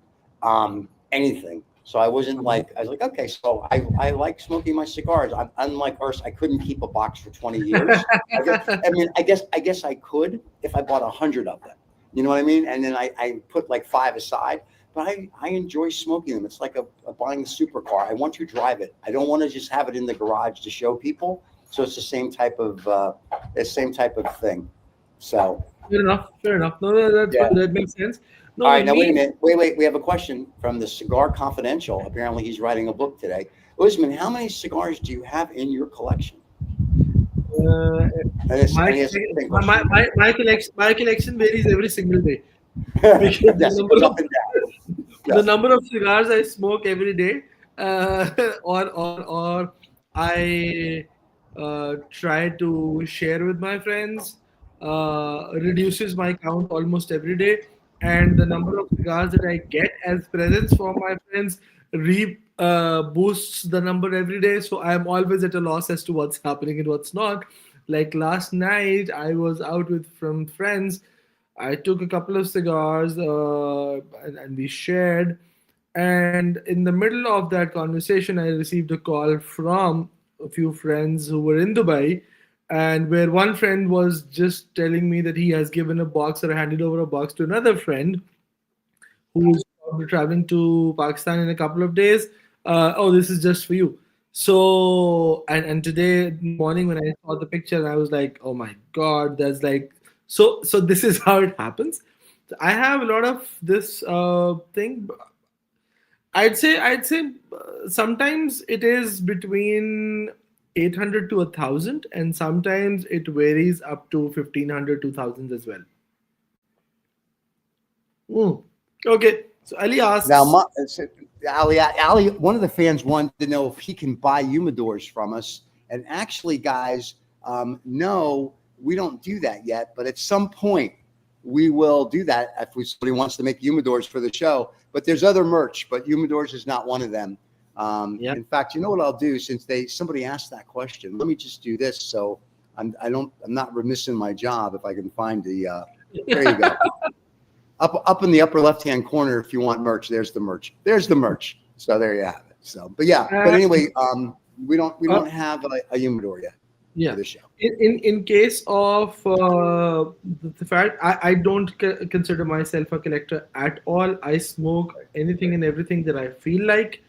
anything. So I was like, okay, so I like smoking my cigars. Unlike Urs, I couldn't keep a box for 20 years. I guess I could if I bought 100 of them. You know what I mean? And then I put like 5 aside. But I enjoy smoking them. It's like buying a supercar. I want to drive it. I don't want to just have it in the garage to show people. So it's the same type of thing. So fair enough. No, that makes sense. No, all right, now wait a minute. Wait. We have a question from the Cigar Confidential. Apparently, he's writing a book today. Usman, how many cigars do you have in your collection? My collection varies every single day. Yes, it goes up and down. The number of cigars I smoke every day, or I try to share with my friends, reduces my count almost every day. And the number of cigars that I get as presents from my friends boosts the number every day. So I'm always at a loss as to what's happening and what's not. Like last night, I was out with some friends. I took a couple of cigars and we shared. And in the middle of that conversation, I received a call from a few friends who were in Dubai, and where one friend was just telling me that he has given a box or handed over a box to another friend who's traveling to Pakistan in a couple of days. This is just for you. So, and today morning when I saw the picture, I was like, oh my God, that's like, so this is how it happens. I have a lot of this thing. I'd say sometimes it is between 800 to 1,000, and sometimes it varies up to 1,500, 2,000 as well. Okay, so Ali asks. Now, Ali, one of the fans wanted to know if he can buy humidors from us. And actually, guys, no, we don't do that yet. But at some point, we will do that if somebody wants to make humidors for the show. But there's other merch, but humidors is not one of them. In fact, you know what I'll do, since somebody asked that question, let me just do this. So I'm not remiss in my job if I can find there you go. Up in the upper left-hand corner, if you want merch, there's the merch. So there you have it. So, but anyway, we don't have a humidor yet. Yeah. for the show. In case of the fact, I don't consider myself a collector at all. I smoke anything and everything that I feel like.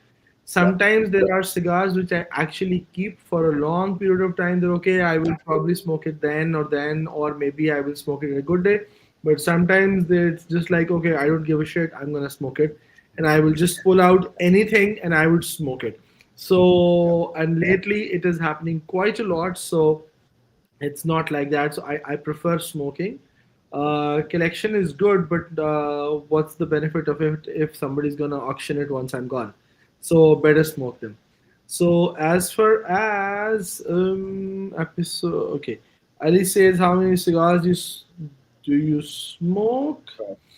Sometimes there are cigars which I actually keep for a long period of time. They're okay, I will probably smoke it then, or maybe I will smoke it a good day. But sometimes it's just like, okay, I don't give a shit, I'm gonna smoke it. And I will just pull out anything and I would smoke it. So, and lately it is happening quite a lot. So it's not like that. So I prefer smoking. Collection is good, but what's the benefit of it if somebody's gonna auction it once I'm gone? So better smoke them. So as far as episode, okay, Ali says, how many cigars do you smoke?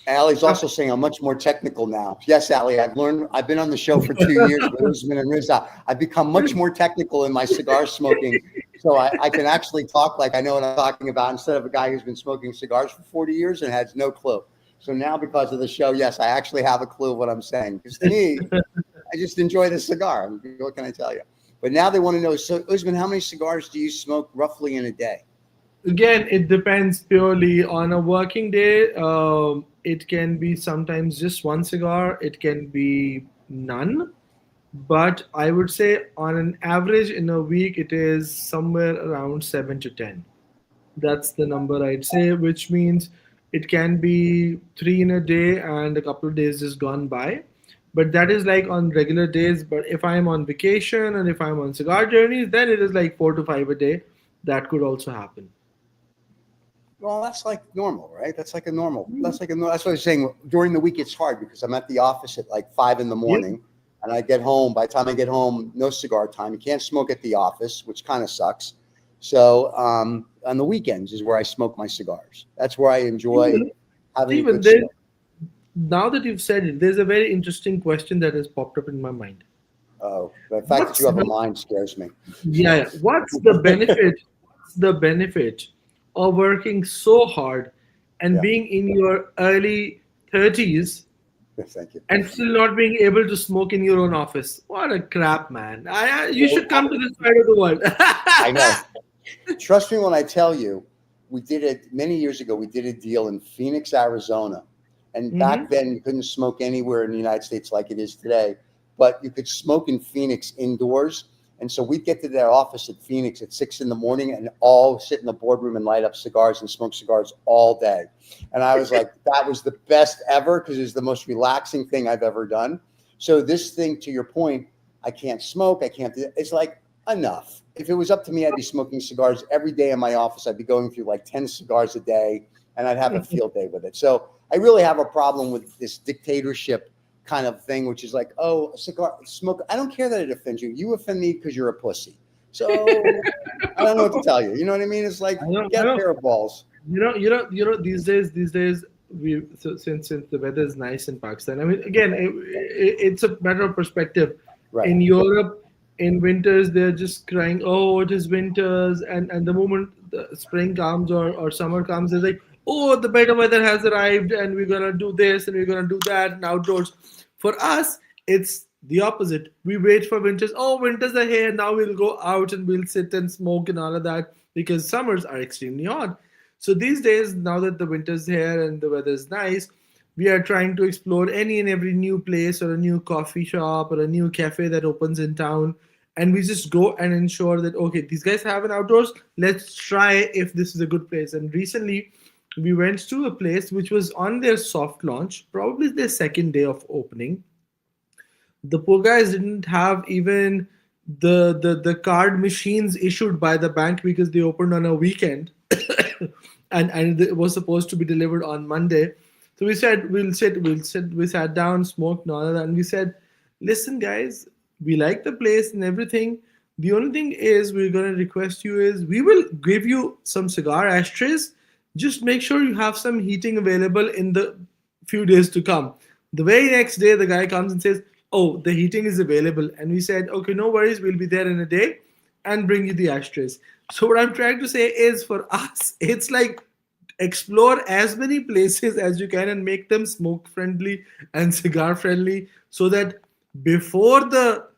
Allie's also saying I'm much more technical now. Yes, Allie, I've been on the show for 2 years with Usman and Reza. I've become much more technical in my cigar smoking. So I can actually talk like I know what I'm talking about instead of a guy who's been smoking cigars for 40 years and has no clue. So now because of the show, yes, I actually have a clue of what I'm saying. Because to me, I just enjoy the cigar. What can I tell you? But now they want to know, so Usman, how many cigars do you smoke roughly in a day? Again, it depends purely on a working day. It can be sometimes just one cigar, it can be none. But I would say on an average in a week, it is somewhere around 7 to 10. That's the number I'd say, which means it can be three in a day and a couple of days just gone by. But that is like on regular days. But if I'm on vacation and if I'm on cigar journeys, then it is like 4 to 5 a day. That could also happen. Well, that's like normal, right? That's like a normal. That's what I was saying. During the week, it's hard because I'm at the office at like 5 in the morning, and I get home. By the time I get home, no cigar time. You can't smoke at the office, which kind of sucks. So on the weekends is where I smoke my cigars. That's where I enjoy having a good smoke. Now that you've said it, there's a very interesting question that has popped up in my mind. Oh, the fact that you have a mind scares me. Yeah. What's the benefit? The benefit of working so hard and being in your early 30s Thank you. and still not being able to smoke in your own office? What a crap, man! You should come to this side of the world. I know. Trust me when I tell you, we did it many years ago. We did a deal in Phoenix, Arizona. And back then, you couldn't smoke anywhere in the United States like it is today, but you could smoke in Phoenix indoors. And so we'd get to their office at Phoenix at 6 in the morning and all sit in the boardroom and light up cigars and smoke cigars all day. And I was like, that was the best ever because it was the most relaxing thing I've ever done. So this thing, to your point, I can't smoke. I can't do it. It's like enough. If it was up to me, I'd be smoking cigars every day in my office. I'd be going through like 10 cigars a day and I'd have a field day with it. So I really have a problem with this dictatorship kind of thing, which is like, oh, a cigar, smoke. I don't care that it offends you. You offend me because you're a pussy. So I don't know what to tell you. You know what I mean? It's like, get a pair of balls. You know. These days, since the weather is nice in Pakistan. I mean, again, it's a matter of perspective. Right. In Europe, in winters, they're just crying, "Oh, it is winters," and the moment the spring comes or summer comes, they're like, "Oh, the better weather has arrived, and we're gonna do this and we're gonna do that and outdoors." For us, it's the opposite. We wait for winters. Oh, winters are here. Now we'll go out and we'll sit and smoke and all of that because summers are extremely hot. So these days, now that the winter's here and the weather is nice, we are trying to explore any and every new place or a new coffee shop or a new cafe that opens in town. And we just go and ensure that, okay, these guys have an outdoors. Let's try if this is a good place. And recently, we went to a place which was on their soft launch, probably their second day of opening. The poor guys didn't have even the card machines issued by the bank because they opened on a weekend and it was supposed to be delivered on Monday. So we said, we'll sit. We sat down, smoked and all of that. And we said, listen, guys, we like the place and everything. The only thing is we're going to request you is we will give you some cigar ashtrays. Just make sure you have some heating available in the few days to come. The very next day, the guy comes and says, oh, the heating is available. And we said, okay, no worries. We'll be there in a day and bring you the ashtrays. So what I'm trying to say is for us, it's like explore as many places as you can and make them smoke friendly and cigar friendly so that before the,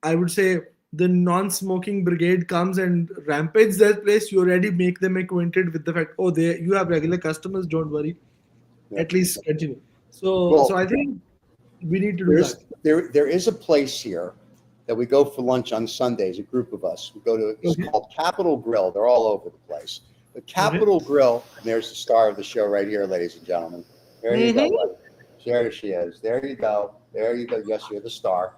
I would say, the non-smoking brigade comes and rampages that place, you already make them acquainted with the fact, oh, you have regular customers, don't worry, Yeah. at least continue. So Well, I think we need to do that. There is a place here that we go for lunch on Sundays, a group of us. We go to, it's Okay. called Capitol Grill. They're all over the place. The Capitol Grill, and there's the star of the show right here, ladies and gentlemen. There you go, buddy. There she is. There you go. There you go. Yes, you're the star.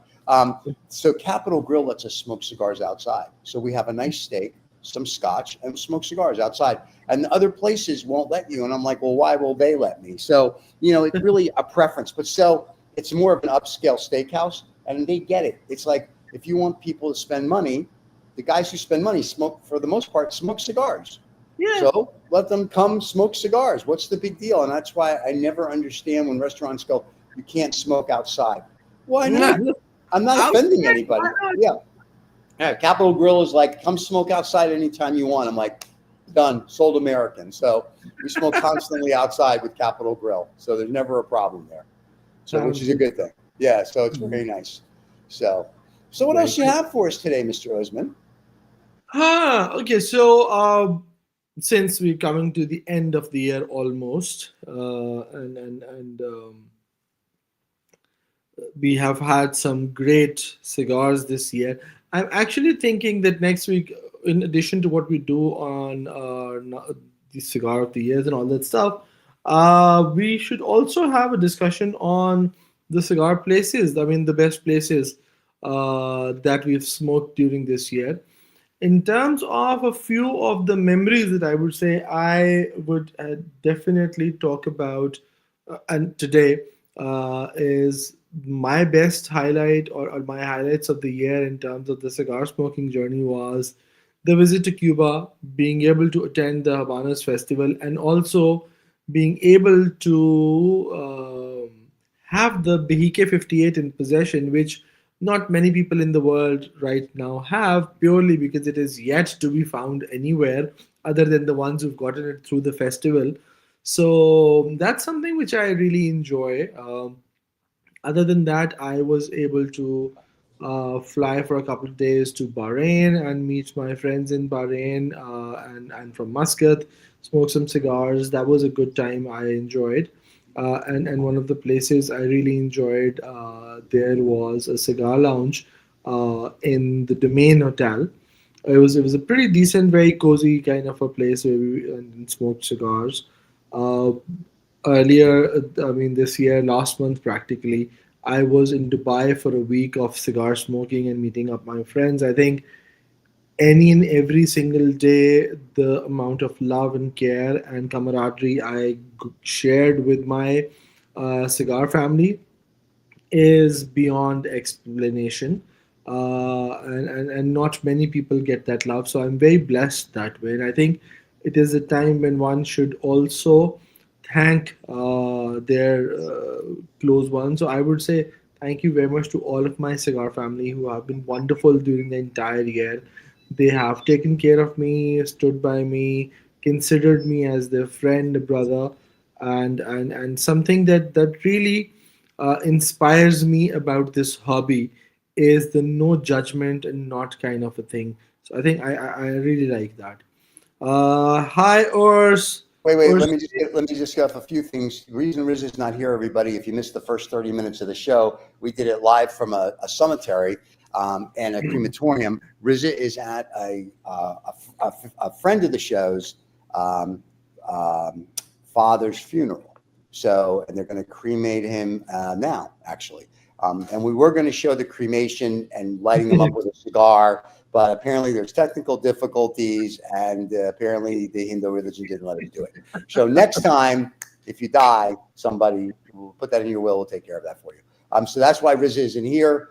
So Capitol Grill lets us smoke cigars outside. So we have a nice steak, some scotch, and smoke cigars outside. And the other places won't let you. And I'm like, well, why will they let me? So, it's really a preference. But so it's more of an upscale steakhouse, and they get it. It's like, if you want people to spend money, the guys who spend money smoke, for the most part, smoke cigars. Yeah. So let them come smoke cigars. What's the big deal? And that's why I never understand when restaurants go, you can't smoke outside. Why not? I'm not offending anybody. Yeah. Capitol Grill is like, come smoke outside anytime you want. I'm like, done, sold American. So we smoke constantly outside with Capitol Grill. So there's never a problem there. So, which is a good thing. Yeah. So it's very nice. So what else you have for us today, Mr. Usman? Okay. So, since we're coming to the end of the year almost, and we have had some great cigars this year. I'm actually thinking that next week, in addition to what we do on the cigar of the years and all that stuff, we should also have a discussion on the cigar places. I mean, the best places that we've smoked during this year. In terms of a few of the memories that I would say I would definitely talk about, and today is my best highlight or my highlights of the year in terms of the cigar smoking journey was the visit to Cuba, being able to attend the Habanos festival, and also being able to have the Behike 58 in possession, which not many people in the world right now have, purely because it is yet to be found anywhere other than the ones who've gotten it through the festival. So that's something which I really enjoy. Other than that, I was able to fly for a couple of days to Bahrain and meet my friends in Bahrain and from Muscat, smoke some cigars. That was a good time. I enjoyed. And one of the places I really enjoyed there was a cigar lounge in the Domain Hotel. It was a pretty decent, very cozy kind of a place where we smoked cigars. Uh, Earlier, I mean, this year, last month practically, I was in Dubai for a week of cigar smoking and meeting up my friends. I think any and every single day, the amount of love and care and camaraderie I shared with my cigar family is beyond explanation. And not many people get that love. So I'm very blessed that way. And I think it is a time when one should also thank their close ones. So I would say thank you very much to all of my cigar family who have been wonderful during the entire year. They have taken care of me, stood by me, considered me as their friend, brother, and something that really inspires me about this hobby is the no judgment and not kind of a thing. So I think I really like that. Hi, Urs. Wait. Urs, Let me just go off a few things. The reason Reza is not here, everybody, if you missed the first 30 minutes of the show, we did it live from a cemetery and a crematorium. Reza is at a friend of the show's father's funeral. So, and they're going to cremate him now, actually. And we were going to show the cremation and lighting him up with a cigar, but apparently there's technical difficulties, and apparently the Hindu religion didn't let us do it. So next time, if you die, somebody will put that in your will. We'll take care of that for you. So that's why Reza isn't here.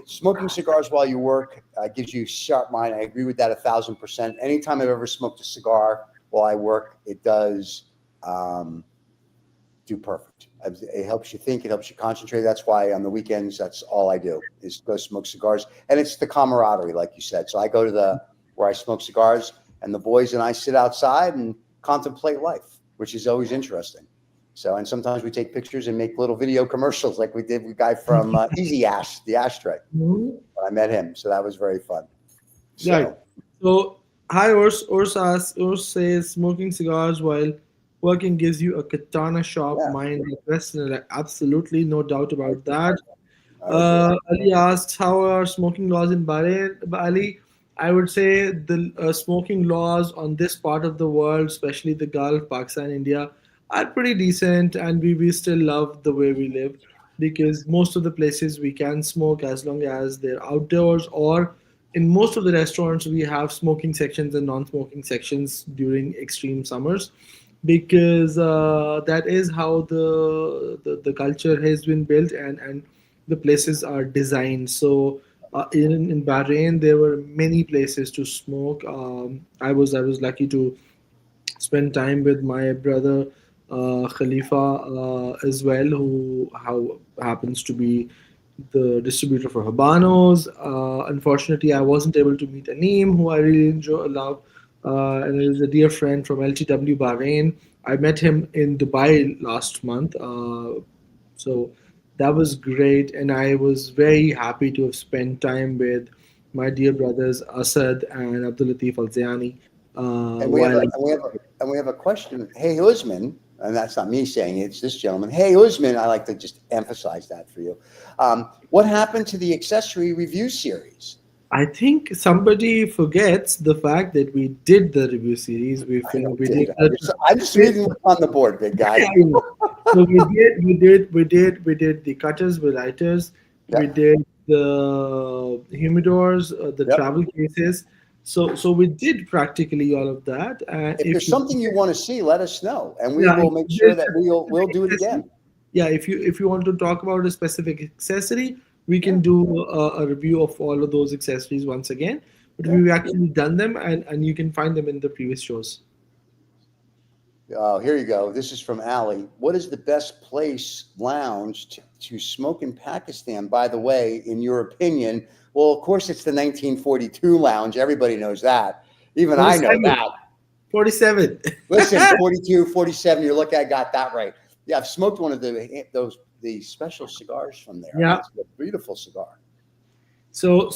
Smoking cigars while you work gives you sharp mind. I agree with that 1,000%. Anytime I've ever smoked a cigar while I work, it does do perfect. It helps you think. It helps you concentrate. That's why on the weekends, that's all I do is go smoke cigars. And it's the camaraderie, like you said. So I go to where I smoke cigars, and the boys and I sit outside and contemplate life, which is always interesting. So, and sometimes we take pictures and make little video commercials like we did with the guy from Easy Ash, the ashtray. I met him, so that was very fun. So, Right. So, hi, Urs says smoking cigars while working gives you a katana sharp yeah, mind. Like, absolutely, no doubt about that. I agree. Ali asks, how are smoking laws in Bahrain? Ali, I would say the smoking laws on this part of the world, especially the Gulf, Pakistan, India, are pretty decent, and we still love the way we live because most of the places we can smoke as long as they're outdoors, or in most of the restaurants we have smoking sections and non-smoking sections during extreme summers because that is how the culture has been built, and the places are designed. So in Bahrain, there were many places to smoke. I was lucky to spend time with my brother Khalifa as well, who how happens to be the distributor for Habanos. Unfortunately, I wasn't able to meet Aneem, who I really enjoy, love, and is a dear friend from LTW Bahrain. I met him in Dubai last month, so that was great, and I was very happy to have spent time with my dear brothers Asad and Abdul Latif Al Zayani. And we have While a and we have a and we have a question. Hey, Usman, and that's not me saying it, it's this gentleman. Hey, Usman, I like to just emphasize that for you. What happened to the accessory review series? I think somebody forgets the fact that we did the review series. I know, We dude. did I'm just reading what's on the board, big guy. so we did the cutters with lighters. We Yeah. did the humidors, the Yep. travel cases. So we did practically all of that. And If there's if you something you want to see, let us know, and we yeah, will if make sure there's that a we'll do it specific again. yeah, if you want to talk about a specific accessory, we Yeah. can do a review of all of those accessories once again. But Yeah. we've actually done them, and you can find them in the previous shows. Here you go. This is from Ali. What is the best place lounge to smoke in Pakistan? By the way, in your opinion? Well, of course, it's the 1942 lounge. Everybody knows that. Even I know 47. that. 47. Listen, 42, 47, you're looking, I got that right. Yeah, I've smoked one of the special cigars from there. Yeah. It's a beautiful cigar. So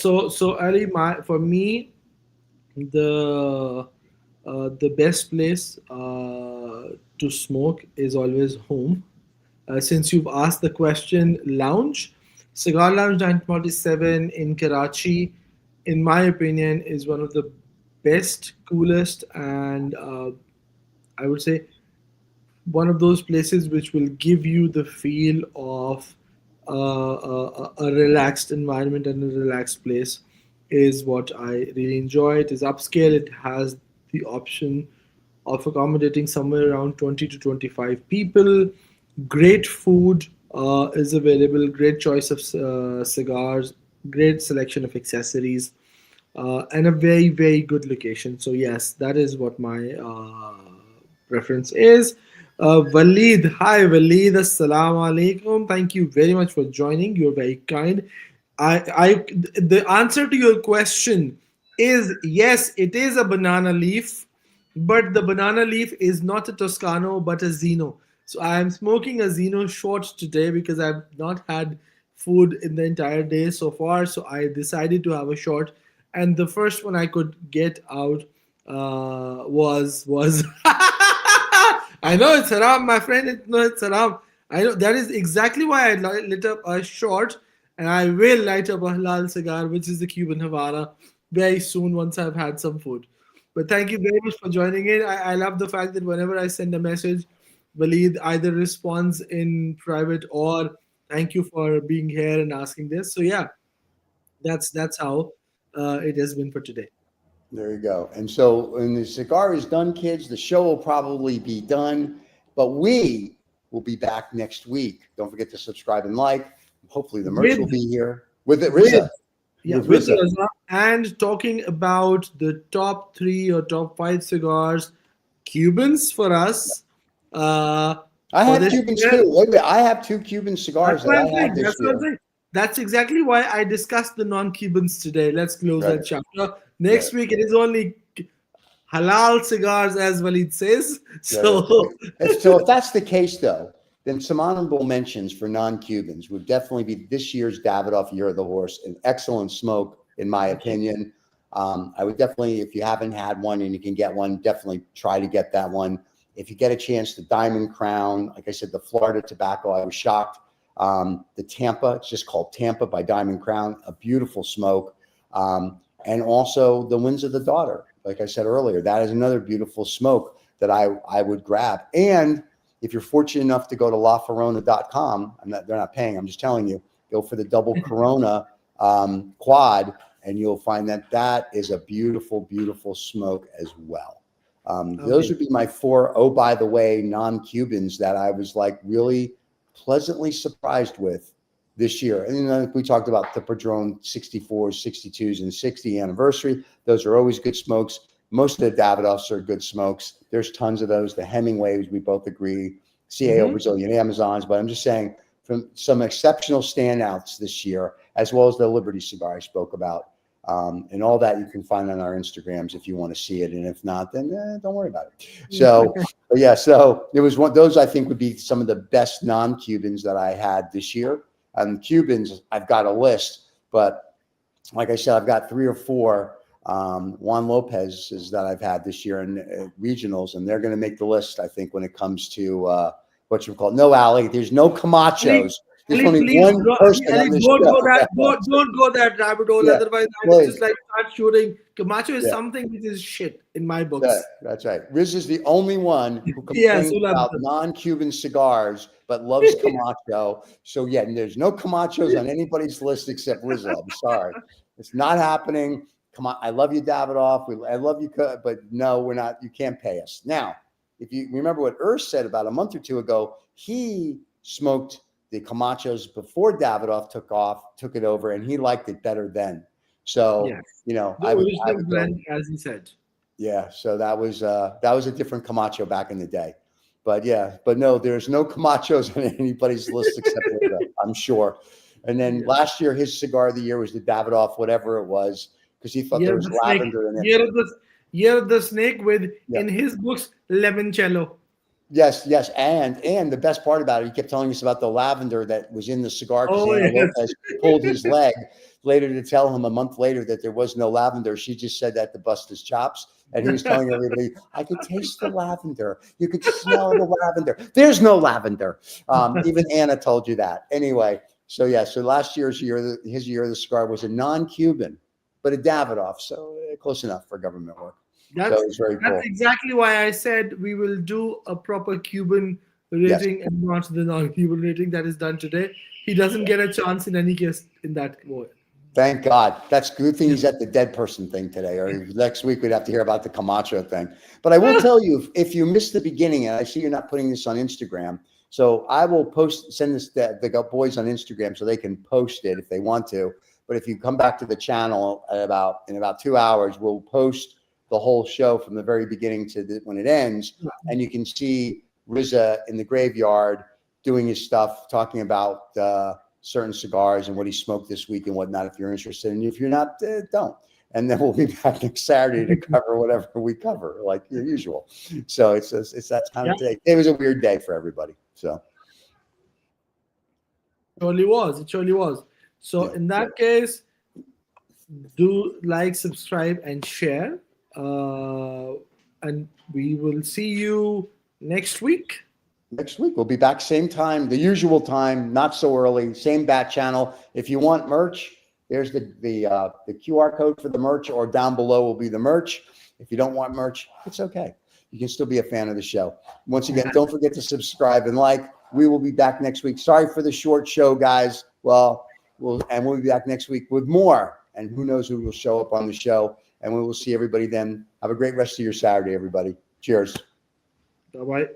Ali, for me, the the best place to smoke is always home. Since you've asked the question, lounge, Cigar Lounge 947 in Karachi, in my opinion, is one of the best, coolest, and I would say one of those places which will give you the feel of a relaxed environment and a relaxed place is what I really enjoy. It is upscale. It has the option of accommodating somewhere around 20 to 25 people. Great food is available. Great choice of cigars. Great selection of accessories. And a very, very good location. So, yes, that is what my preference is. Waleed, hi Waleed, assalamu alaikum. Thank you very much for joining. You're very kind. The answer to your question is yes, it is a banana leaf, but the banana leaf is not a Toscano but a Zeno. So I am smoking a Zeno short today because I've not had food in the entire day so far. So I decided to have a short, and the first one I could get out was I know it's haram, my friend. It's haram. I know that is exactly why I lit up a short, and I will light up a halal cigar, which is the Cuban Havana, very soon once I've had some food. But thank you very much for joining in. I love the fact that whenever I send a message, Waleed either responds in private or thank you for being here and asking this. So yeah, that's how it has been for today. There you go. And so when the cigar is done, kids, the show will probably be done, but we will be back next week. Don't forget to subscribe and like. Hopefully the merch will be here with it. Reza. With Reza. Reza, and talking about the top 3 or top 5 cigars, Cubans for us. I for have this Cubans year. too. Wait a minute. I have 2 Cuban cigars That's what that I'm I saying. have this year. That's exactly why I discussed the non-Cubans today. Let's close Right. that chapter. Next week it is only halal cigars, as Walid says. So So if that's the case, though, Then some honorable mentions for non-Cubans would definitely be this year's Davidoff Year of the Horse, an excellent smoke, in my opinion. I would definitely, if you haven't had one and you can get one, definitely try to get that one. If you get a chance, the Diamond Crown, like I said, the Florida tobacco, I was shocked. The Tampa, it's just called Tampa by Diamond Crown, a beautiful smoke. And also the Winds of the Daughter, like I said earlier, that is another beautiful smoke that I would grab. And if you're fortunate enough to go to laferrona.com, they're not paying, I'm just telling you, go for the double Corona quad, and you'll find that is a beautiful, beautiful smoke as well. Those would be my 4, oh, by the way, non-Cubans that I was like really pleasantly surprised with this year. And we talked about the Padron 64s, 62s, and 60th anniversary. Those are always good smokes. Most of the Davidoffs are good smokes. There's tons of those. The Hemingways, we both agree. CAO Brazilian Amazons. But I'm just saying, from some exceptional standouts this year, as well as the Liberty cigar I spoke about. And all that you can find on our Instagrams if you want to see it. And if not, then don't worry about it. So, but yeah, so it was one, those I think would be some of the best non-Cubans that I had this year. Cubans, I've got a list, but like I said, I've got 3 or 4 Juan Lopez's that I've had this year in regionals, and they're going to make the list, I think, when it comes to what you call no Ali. There's no Camachos. There's only one person on this don't show. don't go that rabbit hole. Yeah, Otherwise, I will just like start shooting. Camacho is something which is shit in my books. Yeah, that's right. Riz is the only one who complains about non-Cuban cigars, but loves Camacho. So yeah, there's no Camachos on anybody's list except Rizzo. I'm sorry, it's not happening. Come on, I love you, Davidoff. I love you, but no, we're not. You can't pay us. Now, if you remember what Urs said about a month or 2 ago, he smoked the Camachos before Davidoff took it over, and he liked it better then. So you know, I would blend, as he said. Yeah, so that was a different Camacho back in the day. But yeah, but no, there's no Camachos on anybody's list except Reza, I'm sure. And then last year, his cigar of the year was the Davidoff, whatever it was, because he thought there was lavender in it. Year of the Snake with, in his books, limoncello. Yes, and the best part about it, he kept telling us about the lavender that was in the cigar. Lopez pulled his leg later to tell him a month later that there was no lavender. She just said that to bust his chops, and he was telling everybody, "I could taste the lavender. You could smell the lavender. There's no lavender." Even Anna told you that. Anyway, so last year's his year of the cigar was a non-Cuban, but a Davidoff, so close enough for government work. That's cool. exactly why I said we will do a proper Cuban rating and not the non-Cuban rating that is done today. He doesn't get a chance in any case in that way. Thank God. That's a good thing he's at the dead person thing today, or next week we'd have to hear about the Camacho thing. But I will tell you, if you missed the beginning, and I see you're not putting this on Instagram, so I will send this to the boys on Instagram so they can post it if they want to. But if you come back to the channel in about 2 hours, we'll post the whole show from the very beginning to when it ends, and you can see Reza in the graveyard doing his stuff, talking about certain cigars and what he smoked this week and whatnot. If you're interested, and if you're not, don't. And then we'll be back next Saturday to cover whatever we cover, like usual. So it's that kind of day. It was a weird day for everybody. So it surely was. So in that case, do like, subscribe, and share. And we will see you next week. Next week we'll be back, same time, the usual time, not so early, same bat channel. If you want merch, there's the QR code for the merch, or down below will be the merch. If you don't want merch, it's okay. You can still be a fan of the show. Once again, don't forget to subscribe and like. We will be back next week. Sorry for the short show, guys. We'll be back next week with more, and who knows who will show up on the show. And we will see everybody then. Have a great rest of your Saturday, everybody. Cheers. Bye-bye.